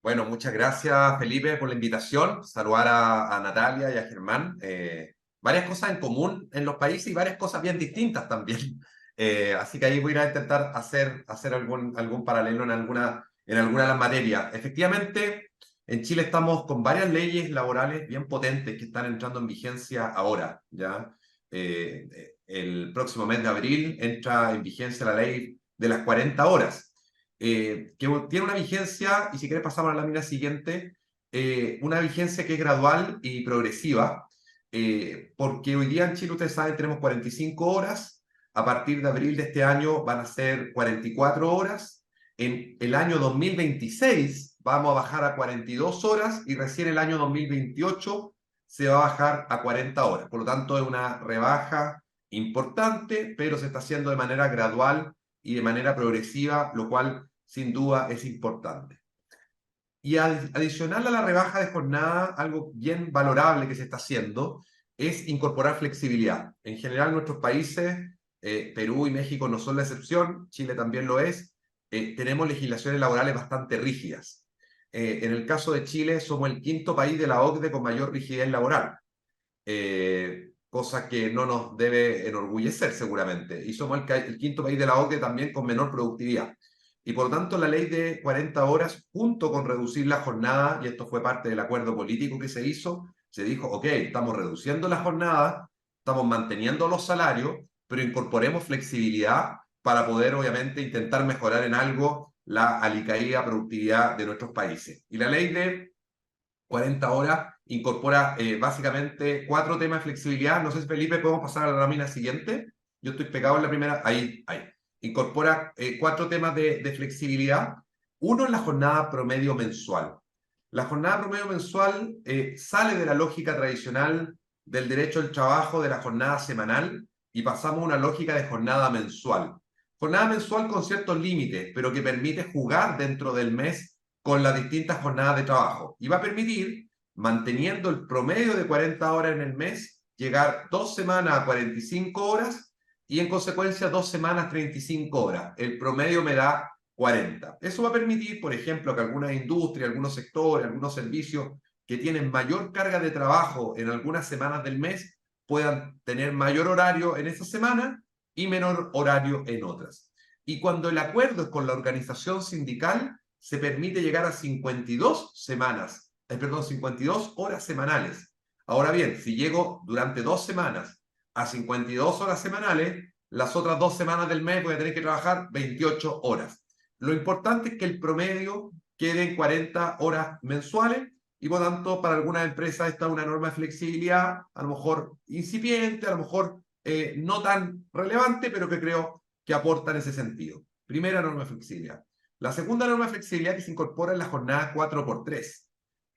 Bueno, muchas gracias, Felipe, por la invitación. Saludar a Natalia y a Germán. Varias cosas en común en los países y varias cosas bien distintas también. Así que ahí voy a intentar hacer algún paralelo en alguna de las materias. Efectivamente, en Chile estamos con varias leyes laborales bien potentes que están entrando en vigencia ahora, ¿ya? El próximo mes de abril entra en vigencia la ley de las 40 horas, que tiene una vigencia, y si quieres pasamos a la lámina siguiente, una vigencia que es gradual y progresiva, porque hoy día en Chile, ustedes saben, tenemos 45 horas, a partir de abril de este año van a ser 44 horas, en el año 2026 vamos a bajar a 42 horas y recién el año 2028 se va a bajar a 40 horas. Por lo tanto, es una rebaja importante, pero se está haciendo de manera gradual y de manera progresiva, lo cual sin duda es importante. Y adicional a la rebaja de jornada, algo bien valorable que se está haciendo es incorporar flexibilidad. En general, nuestros países, Perú y México no son la excepción, Chile también lo es, tenemos legislaciones laborales bastante rígidas. En el caso de Chile, somos el quinto país de la OCDE con mayor rigidez laboral, cosa que no nos debe enorgullecer seguramente. Y somos el quinto país de la OCDE también con menor productividad. Y por lo tanto, la ley de 40 horas, junto con reducir la jornada, y esto fue parte del acuerdo político que se hizo, se dijo, ok, estamos reduciendo la jornada, estamos manteniendo los salarios, pero incorporemos flexibilidad para poder, obviamente, intentar mejorar en algo la alicaída productividad de nuestros países. Y la ley de 40 horas incorpora básicamente 4 temas de flexibilidad. No sé si, Felipe, podemos pasar a la lámina siguiente. Yo estoy pegado en la primera. Ahí, ahí. Incorpora 4 temas de flexibilidad. Uno es la jornada promedio mensual. La jornada promedio mensual sale de la lógica tradicional del derecho al trabajo de la jornada semanal y pasamos a una lógica de jornada mensual. Jornada mensual con ciertos límites, pero que permite jugar dentro del mes con las distintas jornadas de trabajo. Y va a permitir, manteniendo el promedio de 40 horas en el mes, llegar 2 semanas a 45 horas y en consecuencia 2 semanas 35 horas. El promedio me da 40. Eso va a permitir, por ejemplo, que algunas industrias, algunos sectores, algunos servicios que tienen mayor carga de trabajo en algunas semanas del mes puedan tener mayor horario en esa semana y menor horario en otras. Y cuando el acuerdo es con la organización sindical, se permite llegar a 52 semanas, 52 horas semanales. Ahora bien, si llego durante 2 semanas a 52 horas semanales, las otras 2 semanas del mes voy a tener que trabajar 28 horas. Lo importante es que el promedio quede en 40 horas mensuales y por tanto para algunas empresas está una norma de flexibilidad, a lo mejor incipiente, a lo mejor no tan relevante, pero que creo que aporta en ese sentido. Primera norma de flexibilidad. La segunda norma de flexibilidad que se incorpora es la jornada 4x3.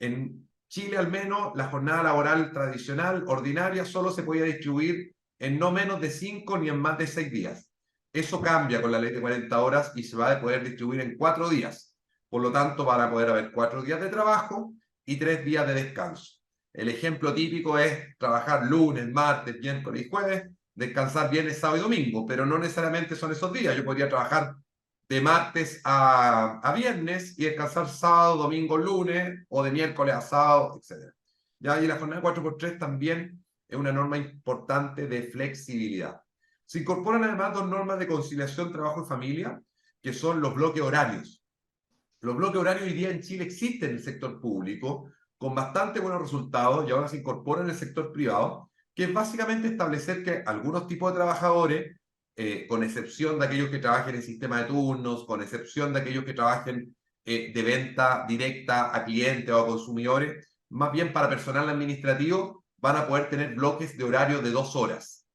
En Chile, al menos, la jornada laboral tradicional, ordinaria, solo se podía distribuir en no menos de 5 ni en más de 6 días. Eso cambia con la ley de 40 horas y se va a poder distribuir en 4 días. Por lo tanto, van a poder haber 4 días de trabajo y 3 días de descanso. El ejemplo típico es trabajar lunes, martes, miércoles y jueves, descansar viernes, sábado y domingo, pero no necesariamente son esos días. Yo podría trabajar de martes a viernes y descansar sábado, domingo, lunes, o de miércoles a sábado, etc. ¿Ya? Y la jornada 4x3 también es una norma importante de flexibilidad. Se incorporan además dos normas de conciliación trabajo y familia, que son los bloques horarios. Los bloques horarios hoy día en Chile existen en el sector público con bastante buenos resultados y ahora se incorporan en el sector privado, que es básicamente establecer que algunos tipos de trabajadores, con excepción de aquellos que trabajen en sistema de turnos, con excepción de aquellos que trabajen de venta directa a clientes o a consumidores, más bien para personal administrativo, van a poder tener bloques de horario de 2 horas.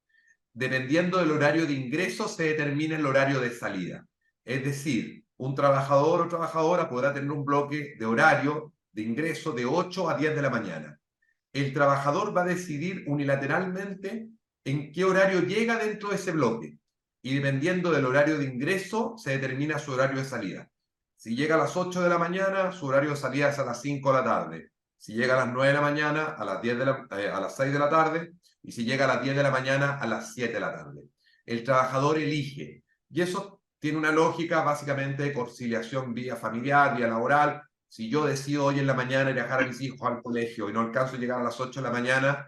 Dependiendo del horario de ingreso, se determina el horario de salida. Es decir, un trabajador o trabajadora podrá tener un bloque de horario de ingreso de 8 a 10 de la mañana. El trabajador va a decidir unilateralmente en qué horario llega dentro de ese bloque. Y dependiendo del horario de ingreso, se determina su horario de salida. Si llega a las 8 de la mañana, su horario de salida es a las 5 de la tarde. Si llega a las 9 de la mañana, a las 6 de la tarde. Y si llega a las 10 de la mañana, a las 7 de la tarde. El trabajador elige. Y eso tiene una lógica básicamente de conciliación vía familiar, vía laboral. Si yo decido hoy en la mañana ir a dejar a mis hijos al colegio y no alcanzo a llegar a las 8 de la mañana,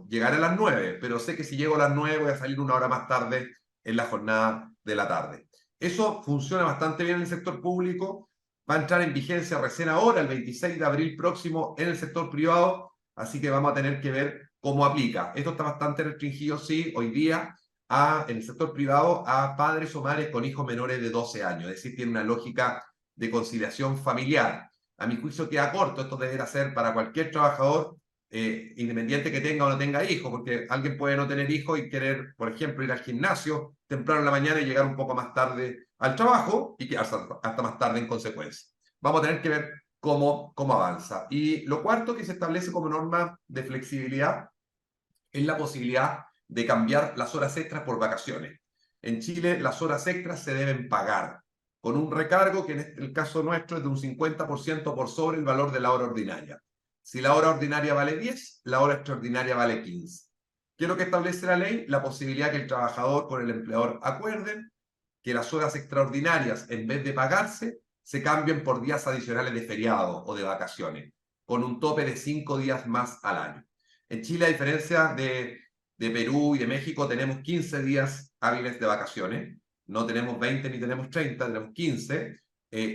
llegaré a las 9, pero sé que si llego a las 9 voy a salir una hora más tarde en la jornada de la tarde. Eso funciona bastante bien en el sector público, va a entrar en vigencia recién ahora, el 26 de abril próximo, en el sector privado, así que vamos a tener que ver cómo aplica. Esto está bastante restringido, sí, hoy día, en el sector privado, a padres o madres con hijos menores de 12 años, es decir, tiene una lógica de conciliación familiar. A mi juicio queda corto, esto deberá ser para cualquier trabajador, independiente que tenga o no tenga hijos, porque alguien puede no tener hijos y querer, por ejemplo, ir al gimnasio temprano en la mañana y llegar un poco más tarde al trabajo y quedarse hasta más tarde en consecuencia. Vamos a tener que ver cómo avanza. Y lo cuarto que se establece como norma de flexibilidad es la posibilidad de cambiar las horas extras por vacaciones. En Chile las horas extras se deben pagar con un recargo que en el caso nuestro es de un 50% por sobre el valor de la hora ordinaria. Si la hora ordinaria vale 10, la hora extraordinaria vale 15. ¿Qué es lo que establece la ley? La posibilidad que el trabajador con el empleador acuerden que las horas extraordinarias, en vez de pagarse, se cambien por días adicionales de feriado o de vacaciones, con un tope de 5 días más al año. En Chile, a diferencia de Perú y de México, tenemos 15 días hábiles de vacaciones. No tenemos 20 ni tenemos 30, tenemos 15.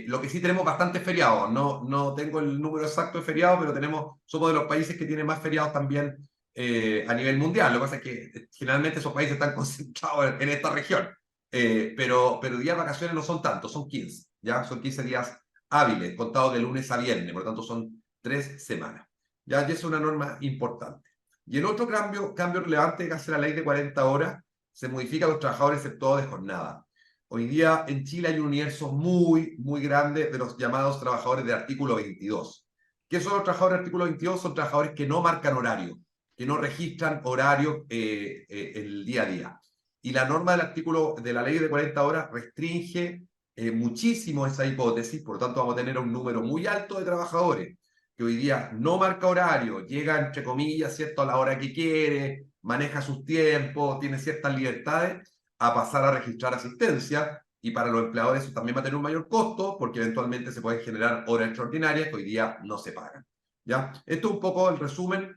Lo que sí tenemos bastantes feriados. No tengo el número exacto de feriados, pero somos de los países que tienen más feriados también a nivel mundial. Lo que pasa es que generalmente esos países están concentrados en esta región. Pero días de vacaciones no son tantos, son 15. ¿Ya? Son 15 días hábiles, contados de lunes a viernes. Por lo tanto, son 3 semanas. ¿Ya? Y es una norma importante. Y el otro cambio relevante que hace la ley de 40 horas, se modifica a los trabajadores efectuados de jornada. Hoy día en Chile hay un universo muy, muy grande de los llamados trabajadores de artículo 22. ¿Qué son los trabajadores de artículo 22? Son trabajadores que no marcan horario, que no registran horario el día a día. Y la norma del artículo de la ley de 40 horas restringe muchísimo esa hipótesis, por lo tanto vamos a tener un número muy alto de trabajadores que hoy día no marca horario, llega entre comillas, ¿cierto?, a la hora que quiere, maneja sus tiempos, tiene ciertas libertades, a pasar a registrar asistencia, y para los empleadores eso también va a tener un mayor costo, porque eventualmente se pueden generar horas extraordinarias que hoy día no se pagan. ¿Ya? Esto es un poco el resumen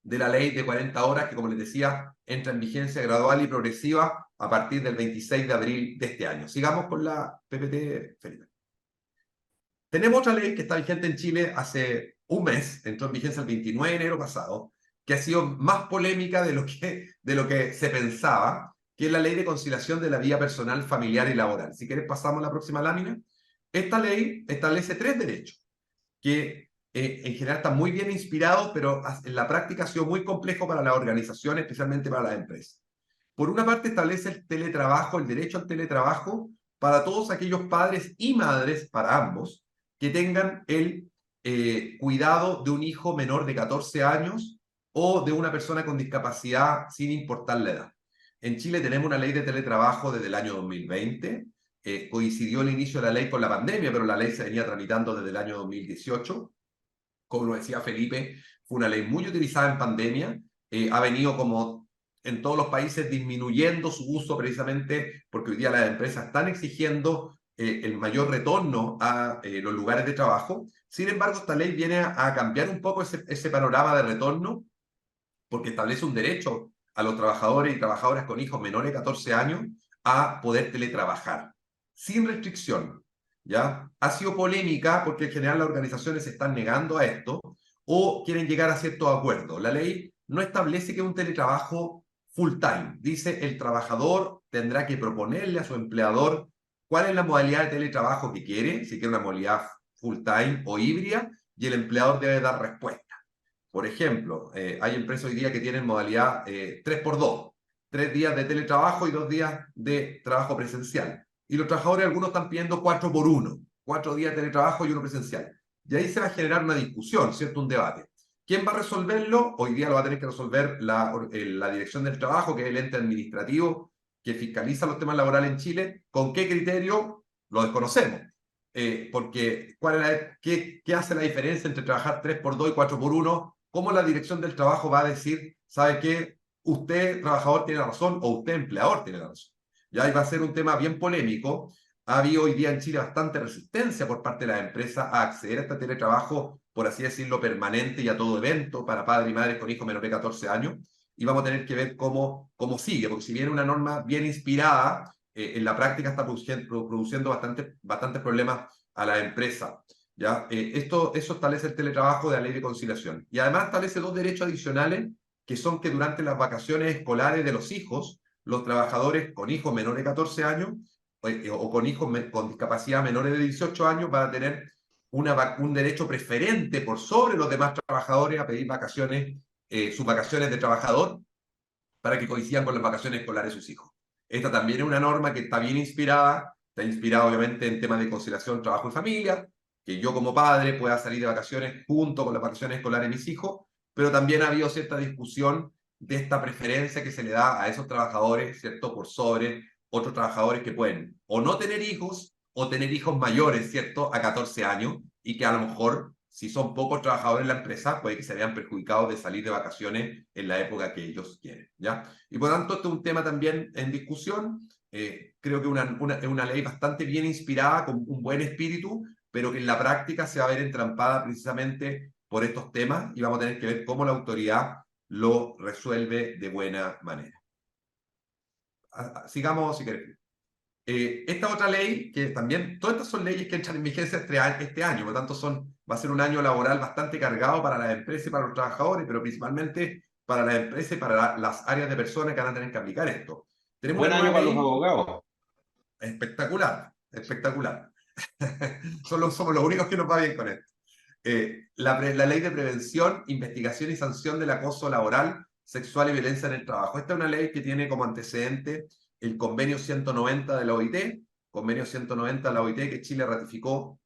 de la ley de 40 horas, que como les decía, entra en vigencia gradual y progresiva a partir del 26 de abril de este año. Sigamos con la PPT, Felipe. Tenemos otra ley que está vigente en Chile hace un mes, entró en vigencia el 29 de enero pasado, que ha sido más polémica de lo que se pensaba, que es la ley de conciliación de la vida personal, familiar y laboral. Si quieres pasamos a la próxima lámina. Esta ley establece 3 derechos, que en general están muy bien inspirados, pero en la práctica ha sido muy complejo para las organizaciones, especialmente para las empresas. Por una parte establece el teletrabajo, el derecho al teletrabajo para todos aquellos padres y madres, para ambos, que tengan el cuidado de un hijo menor de 14 años o de una persona con discapacidad sin importar la edad. En Chile tenemos una ley de teletrabajo desde el año 2020, coincidió el inicio de la ley con la pandemia, pero la ley se venía tramitando desde el año 2018. Como lo decía Felipe, fue una ley muy utilizada en pandemia, ha venido como en todos los países disminuyendo su uso precisamente porque hoy día las empresas están exigiendo el mayor retorno a los lugares de trabajo. Sin embargo, esta ley viene a cambiar un poco ese panorama de retorno, porque establece un derecho a los trabajadores y trabajadoras con hijos menores de 14 años a poder teletrabajar, sin restricción. ¿Ya? Ha sido polémica porque en general las organizaciones se están negando a esto o quieren llegar a ciertos acuerdos. La ley no establece que un teletrabajo full time. Dice el trabajador tendrá que proponerle a su empleador cuál es la modalidad de teletrabajo que quiere, si quiere una modalidad full time o híbrida, y el empleador debe dar respuesta. Por ejemplo, hay empresas hoy día que tienen modalidad 3x2, 3 días de teletrabajo y 2 días de trabajo presencial. Y los trabajadores, algunos están pidiendo 4x1, 4 días de teletrabajo y uno presencial. Y ahí se va a generar una discusión, ¿cierto? Un debate. ¿Quién va a resolverlo? Hoy día lo va a tener que resolver la Dirección del Trabajo, que es el ente administrativo que fiscaliza los temas laborales en Chile. ¿Con qué criterio? Lo desconocemos. Porque ¿qué hace la diferencia entre trabajar 3x2 y 4x1? ¿Cómo la Dirección del Trabajo va a decir, sabe qué, usted trabajador tiene la razón o usted empleador tiene la razón? Ya ahí va a ser un tema bien polémico. Ha habido hoy día en Chile bastante resistencia por parte de las empresas a acceder a este teletrabajo, por así decirlo, permanente y a todo evento para padres y madres con hijos menores de 14 años. Y vamos a tener que ver cómo sigue, porque si viene una norma bien inspirada, en la práctica está produciendo bastantes problemas a la empresa. ¿Ya? Eso establece el teletrabajo de la Ley de Conciliación. Y además establece 2 derechos adicionales, que son que durante las vacaciones escolares de los hijos, los trabajadores con hijos menores de 14 años o con hijos con discapacidad menores de 18 años van a tener un derecho preferente por sobre los demás trabajadores a pedir vacaciones, sus vacaciones de trabajador, para que coincidan con las vacaciones escolares de sus hijos. Esta también es una norma que está bien inspirada, está inspirada obviamente en temas de conciliación, trabajo y familia, que yo como padre pueda salir de vacaciones junto con las vacaciones escolares de mis hijos, pero también ha habido cierta discusión de esta preferencia que se le da a esos trabajadores, ¿cierto?, por sobre otros trabajadores que pueden o no tener hijos o tener hijos mayores, ¿cierto?, a 14 años, y que a lo mejor, si son pocos trabajadores en la empresa, puede que se vean perjudicados de salir de vacaciones en la época que ellos quieren, ¿ya? Y por lo tanto, este es un tema también en discusión. Creo que es una ley bastante bien inspirada, con un buen espíritu, pero que en la práctica se va a ver entrampada precisamente por estos temas y vamos a tener que ver cómo la autoridad lo resuelve de buena manera. Sigamos, si querés. Esta otra ley, que también, todas estas son leyes que entran en vigencia este año, por lo tanto va a ser un año laboral bastante cargado para las empresas y para los trabajadores, pero principalmente para las empresas y para las áreas de personas que van a tener que aplicar esto. Tenemos Buen una año nueva para los ley abogados. espectacular, espectacular. Somos los únicos que nos va bien con esto. La ley de prevención, investigación y sanción del acoso laboral, sexual y violencia en el trabajo. Esta es una ley que tiene como antecedente el convenio 190 de la OIT, convenio 190 de la OIT que Chile ratificó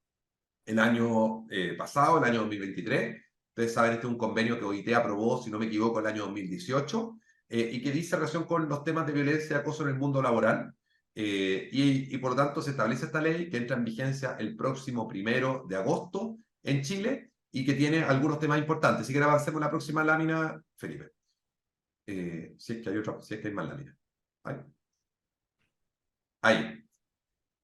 el año pasado, el año 2023. Ustedes saben, este es un convenio que OIT aprobó, si no me equivoco, el año 2018, y que dice relación con los temas de violencia y acoso en el mundo laboral. Y por lo tanto se establece esta ley que entra en vigencia el próximo 1 de agosto en Chile y que tiene algunos temas importantes. Si quieres avancemos la próxima lámina, Felipe. Si es que hay más láminas. Ahí.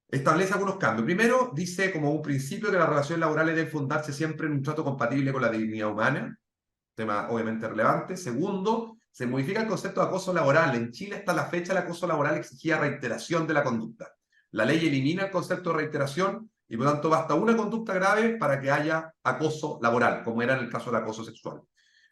Establece algunos cambios. Primero, dice como un principio que las relaciones laborales deben fundarse siempre en un trato compatible con la dignidad humana, tema obviamente relevante. Segundo, se modifica el concepto de acoso laboral. En Chile hasta la fecha el acoso laboral exigía reiteración de la conducta. La ley elimina el concepto de reiteración y por lo tanto basta una conducta grave para que haya acoso laboral, como era en el caso del acoso sexual.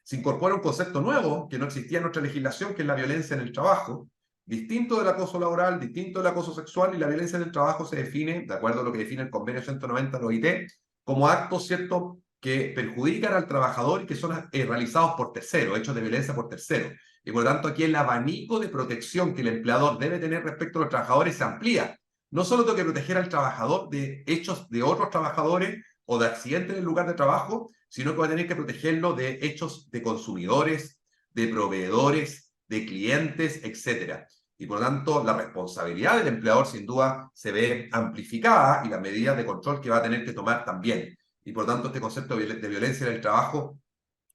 Se incorpora un concepto nuevo que no existía en nuestra legislación, que es la violencia en el trabajo, distinto del acoso laboral, distinto del acoso sexual, y la violencia en el trabajo se define, de acuerdo a lo que define el convenio 190 de la OIT, como actos, ¿cierto?, que perjudican al trabajador y que son realizados por terceros, hechos de violencia por terceros. Y por lo tanto aquí el abanico de protección que el empleador debe tener respecto a los trabajadores se amplía. No solo tengo que proteger al trabajador de hechos de otros trabajadores o de accidentes en el lugar de trabajo, sino que va a tener que protegerlo de hechos de consumidores, de proveedores, de clientes, etc. Y por lo tanto, la responsabilidad del empleador sin duda se ve amplificada y las medidas de control que va a tener que tomar también. Y por lo tanto, este concepto de violencia en el trabajo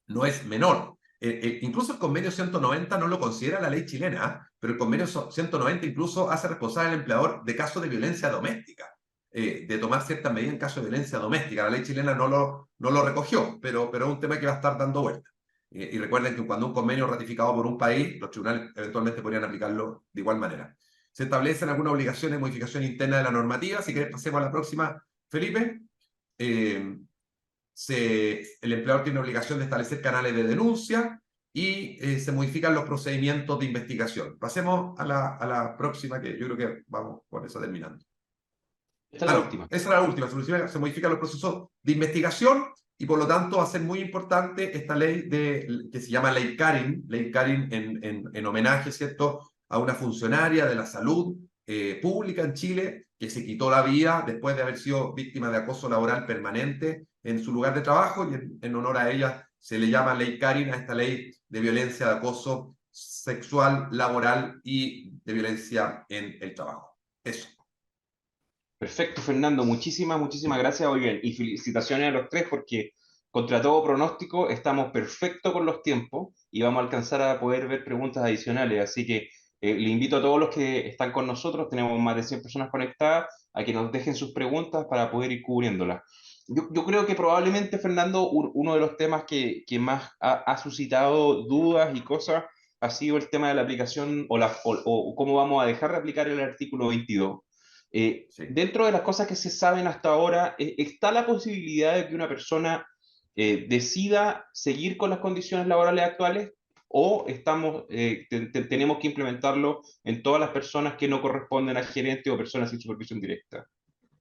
no es menor. Incluso el convenio 190 no lo considera la ley chilena, pero el convenio 190 incluso hace responsable al empleador de casos de violencia doméstica. de tomar ciertas medidas en caso de violencia doméstica. La ley chilena no lo recogió, pero es un tema que va a estar dando vuelta. Y recuerden que cuando un convenio es ratificado por un país, los tribunales eventualmente podrían aplicarlo de igual manera. Se establecen algunas obligaciones de modificación interna de la normativa. Si querés, pasemos a la próxima, Felipe. El empleador tiene obligación de establecer canales de denuncia y se modifican los procedimientos de investigación. Pasemos a la próxima, que yo creo que vamos con eso terminando. Esta es la última. Esa es la última. Se modifican los procesos de investigación y por lo tanto va a ser muy importante esta ley que se llama Ley Karin en homenaje, ¿cierto?, a una funcionaria de la salud pública en Chile que se quitó la vida después de haber sido víctima de acoso laboral permanente en su lugar de trabajo, y en honor a ella se le llama Ley Karin a esta ley de violencia, de acoso sexual, laboral y de violencia en el trabajo. Eso. Perfecto, Fernando. Muchísimas gracias. Oigan, y felicitaciones a los tres porque contra todo pronóstico estamos perfectos con los tiempos y vamos a alcanzar a poder ver preguntas adicionales. Así que le invito a todos los que están con nosotros, tenemos más de 100 personas conectadas, a que nos dejen sus preguntas para poder ir cubriéndolas. Yo creo que probablemente, Fernando, uno de los temas que más ha suscitado dudas y cosas ha sido el tema de la aplicación o cómo vamos a dejar de aplicar el artículo 22. Sí. Dentro de las cosas que se saben hasta ahora, ¿está la posibilidad de que una persona decida seguir con las condiciones laborales actuales o tenemos que implementarlo en todas las personas que no corresponden a gerente o personas sin supervisión directa?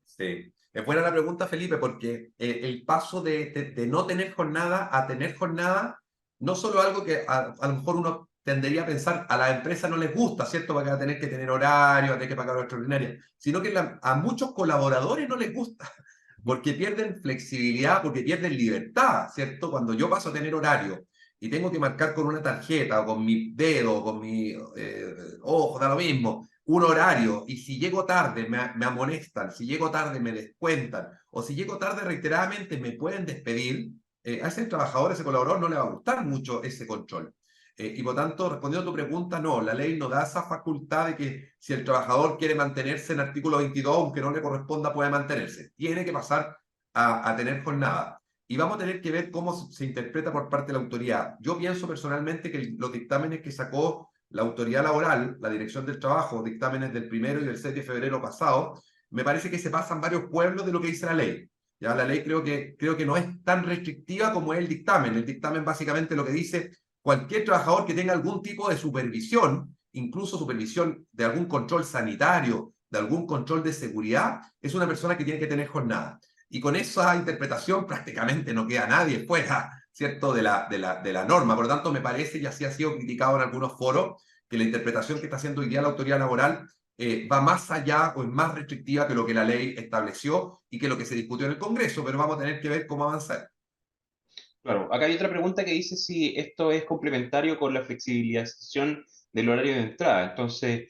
Sí, es buena la pregunta, Felipe, porque el paso de no tener jornada a tener jornada, no solo algo que a lo mejor uno tendería a pensar, a la empresa no les gusta, ¿cierto? Porque va a tener que tener horario, va a tener que pagar hora extraordinaria, sino que a muchos colaboradores no les gusta, porque pierden flexibilidad, porque pierden libertad, ¿cierto? Cuando yo paso a tener horario y tengo que marcar con una tarjeta o con mi dedo o con mi ojo, da lo mismo, un horario, y si llego tarde me amonestan, si llego tarde me descuentan, o si llego tarde reiteradamente me pueden despedir, a ese trabajador, a ese colaborador no le va a gustar mucho ese control. Y por tanto, respondiendo a tu pregunta, no, la ley no da esa facultad de que si el trabajador quiere mantenerse en el artículo 22, aunque no le corresponda, puede mantenerse. Tiene que pasar a tener jornada. Y vamos a tener que ver cómo se interpreta por parte de la autoridad. Yo pienso personalmente que los dictámenes que sacó la autoridad laboral, la Dirección del Trabajo, dictámenes del 1 y del 6 de febrero pasado, me parece que se pasan varios pueblos de lo que dice la ley. Ya la ley creo que no es tan restrictiva como es el dictamen. El dictamen básicamente lo que dice: cualquier trabajador que tenga algún tipo de supervisión, incluso supervisión de algún control sanitario, de algún control de seguridad, es una persona que tiene que tener jornada. Y con esa interpretación prácticamente no queda nadie fuera, ¿cierto?, de la norma. Por lo tanto, me parece, y así ha sido criticado en algunos foros, que la interpretación que está haciendo hoy día la autoridad laboral va más allá o es más restrictiva que lo que la ley estableció y que lo que se discutió en el Congreso, pero vamos a tener que ver cómo avanzar. Claro, acá hay otra pregunta que dice si esto es complementario con la flexibilización del horario de entrada. Entonces,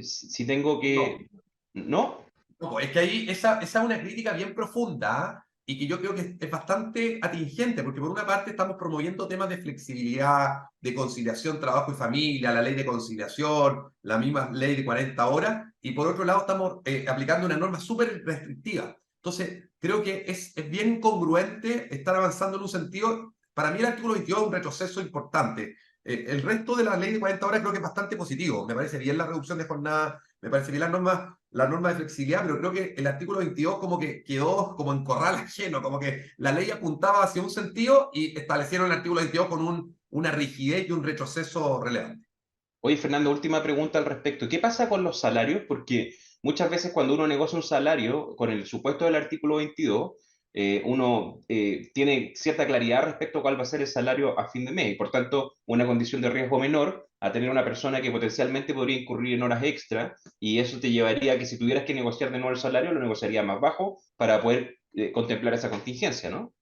si tengo que... ¿No? No, pues es que ahí esa es una crítica bien profunda, ¿eh? Y que yo creo que es bastante atingente, porque por una parte estamos promoviendo temas de flexibilidad, de conciliación, trabajo y familia, la ley de conciliación, la misma ley de 40 horas, y por otro lado estamos aplicando una norma súper restrictiva. Entonces, creo que es bien incongruente estar avanzando en un sentido. Para mí el artículo 22 es un retroceso importante. El resto de la ley de 40 horas creo que es bastante positivo. Me parece bien la reducción de jornada, me parece bien la norma de flexibilidad, pero creo que el artículo 22 como que quedó como en corral ajeno, como que la ley apuntaba hacia un sentido y establecieron el artículo 22 con una rigidez y un retroceso relevante. Oye, Fernando, última pregunta al respecto. ¿Qué pasa con los salarios? Porque muchas veces cuando uno negocia un salario con el supuesto del artículo 22, uno tiene cierta claridad respecto a cuál va a ser el salario a fin de mes y por tanto una condición de riesgo menor a tener una persona que potencialmente podría incurrir en horas extra y eso te llevaría a que si tuvieras que negociar de nuevo el salario, lo negociaría más bajo para poder contemplar esa contingencia, ¿no?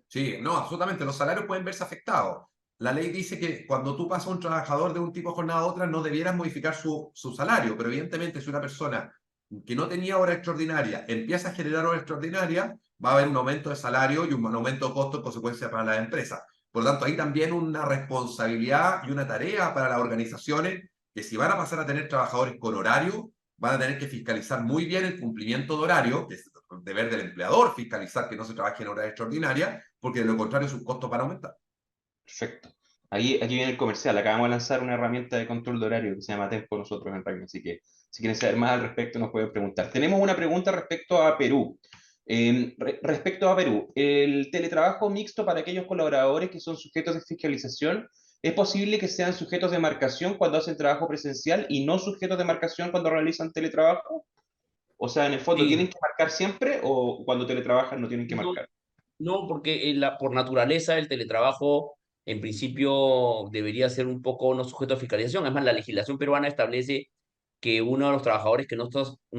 Sí, no, absolutamente. Los salarios pueden verse afectados. La ley dice que cuando tú pasas a un trabajador de un tipo de jornada a otra, no debieras modificar su salario, pero evidentemente si una persona que no tenía hora extraordinaria empieza a generar hora extraordinaria, va a haber un aumento de salario y un aumento de costo en consecuencia para las empresas. Por lo tanto, hay también una responsabilidad y una tarea para las organizaciones que si van a pasar a tener trabajadores con horario, van a tener que fiscalizar muy bien el cumplimiento de horario, que es el deber del empleador fiscalizar que no se trabaje en horas extraordinarias, porque de lo contrario sus costos van a aumentar. Perfecto. Aquí viene el comercial. Acabamos de lanzar una herramienta de control de horario que se llama Tempo nosotros en Rugby, así que si quieren saber más al respecto nos pueden preguntar. Tenemos una pregunta respecto a Perú. Respecto a Perú, el teletrabajo mixto para aquellos colaboradores que son sujetos de fiscalización, ¿es posible que sean sujetos de marcación cuando hacen trabajo presencial y no sujetos de marcación cuando realizan teletrabajo? O sea, en el fondo, Sí, ¿tienen que marcar siempre o cuando teletrabajan no tienen que no, marcar? no, porque por naturaleza el teletrabajo en principio debería ser un poco no sujeto a fiscalización. Además, la legislación peruana establece que uno de los trabajadores que no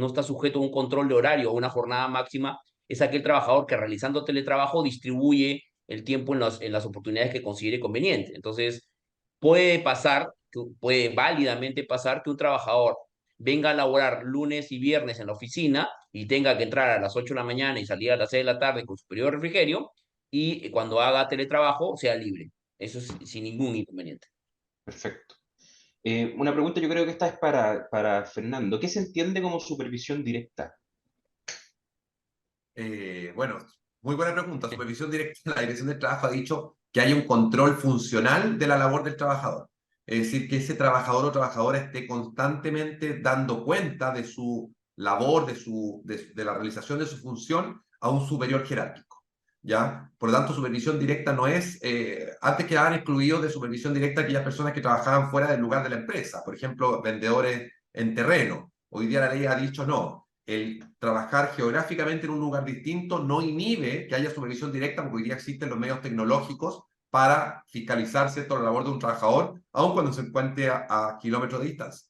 está sujeto a un control de horario o una jornada máxima es aquel trabajador que realizando teletrabajo distribuye el tiempo en las oportunidades que considere conveniente. Entonces, puede pasar, puede válidamente pasar que un trabajador venga a laborar lunes y viernes en la oficina y tenga que entrar a las 8 de la mañana y salir a las 6 de la tarde con su periodo de refrigerio y cuando haga teletrabajo sea libre. Eso es sin ningún inconveniente. Perfecto. Una pregunta, yo creo que esta es para Fernando. ¿Qué se entiende como supervisión directa? Bueno, muy buena pregunta. Supervisión directa, la Dirección del Trabajo ha dicho que hay un control funcional de la labor del trabajador. Es decir, que ese trabajador o trabajadora esté constantemente dando cuenta de su labor, de la realización de su función a un superior jerárquico. ¿Ya? Por lo tanto, supervisión directa no es, antes quedaban excluidos de supervisión directa aquellas personas que trabajaban fuera del lugar de la empresa, por ejemplo, vendedores en terreno. Hoy día la ley ha dicho no, el trabajar geográficamente en un lugar distinto no inhibe que haya supervisión directa, porque hoy día existen los medios tecnológicos para fiscalizar, ¿cierto?, la labor de un trabajador, aun cuando se encuentre a kilómetros de distancia.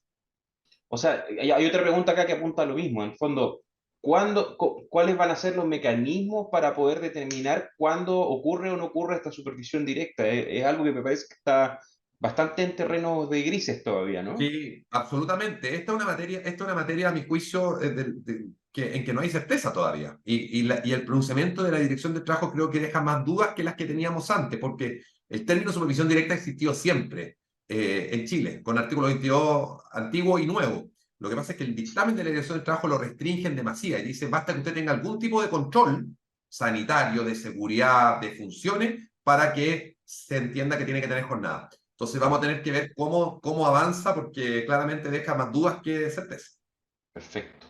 O sea, hay otra pregunta acá que apunta a lo mismo. En el fondo, ¿cuáles van a ser los mecanismos para poder determinar cuándo ocurre o no ocurre esta supervisión directa? Es algo que me parece que está bastante en terrenos de grises todavía, ¿no? Sí, absolutamente. Esta es una materia, a mi juicio, en que no hay certeza todavía. Y el pronunciamiento de la Dirección de Trabajo creo que deja más dudas que las que teníamos antes, porque el término supervisión directa existió siempre en Chile, con artículo 22 antiguo y nuevo. Lo que pasa es que el dictamen de la Dirección de Trabajo lo restringe en demasía y dice, basta que usted tenga algún tipo de control sanitario, de seguridad, de funciones, para que se entienda que tiene que tener jornada. Entonces vamos a tener que ver cómo avanza porque claramente deja más dudas que certeza. Perfecto.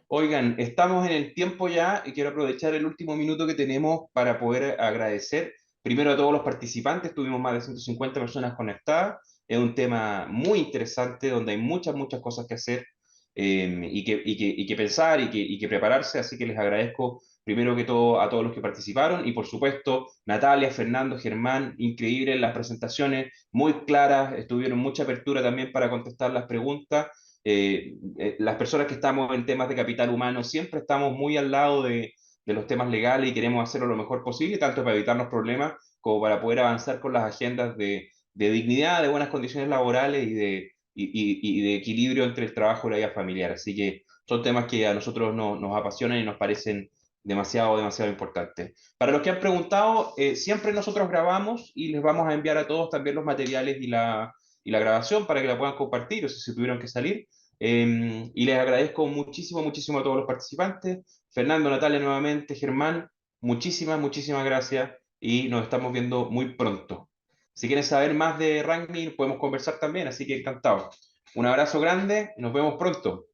Oigan, estamos en el tiempo ya y quiero aprovechar el último minuto que tenemos para poder agradecer primero a todos los participantes. Tuvimos más de 150 personas conectadas. Es un tema muy interesante donde hay muchas cosas que hacer y que pensar y que prepararse. Así que les agradezco primero que todo a todos los que participaron y por supuesto Natalia, Fernando, Germán, increíbles las presentaciones, muy claras, estuvieron mucha apertura también para contestar las preguntas. Las personas que estamos en temas de capital humano siempre estamos muy al lado de los temas legales y queremos hacerlo lo mejor posible, tanto para evitarnos problemas como para poder avanzar con las agendas de dignidad, de buenas condiciones laborales y de equilibrio entre el trabajo y la vida familiar. Así que son temas que a nosotros nos apasionan y nos parecen demasiado importantes. Para los que han preguntado, siempre nosotros grabamos y les vamos a enviar a todos también los materiales y la grabación para que la puedan compartir, o sea, si tuvieron que salir. Y les agradezco muchísimo a todos los participantes. Fernando, Natalia nuevamente, Germán, muchísimas gracias y nos estamos viendo muy pronto. Si quieren saber más de Rugby, podemos conversar también, así que encantado. Un abrazo grande y nos vemos pronto.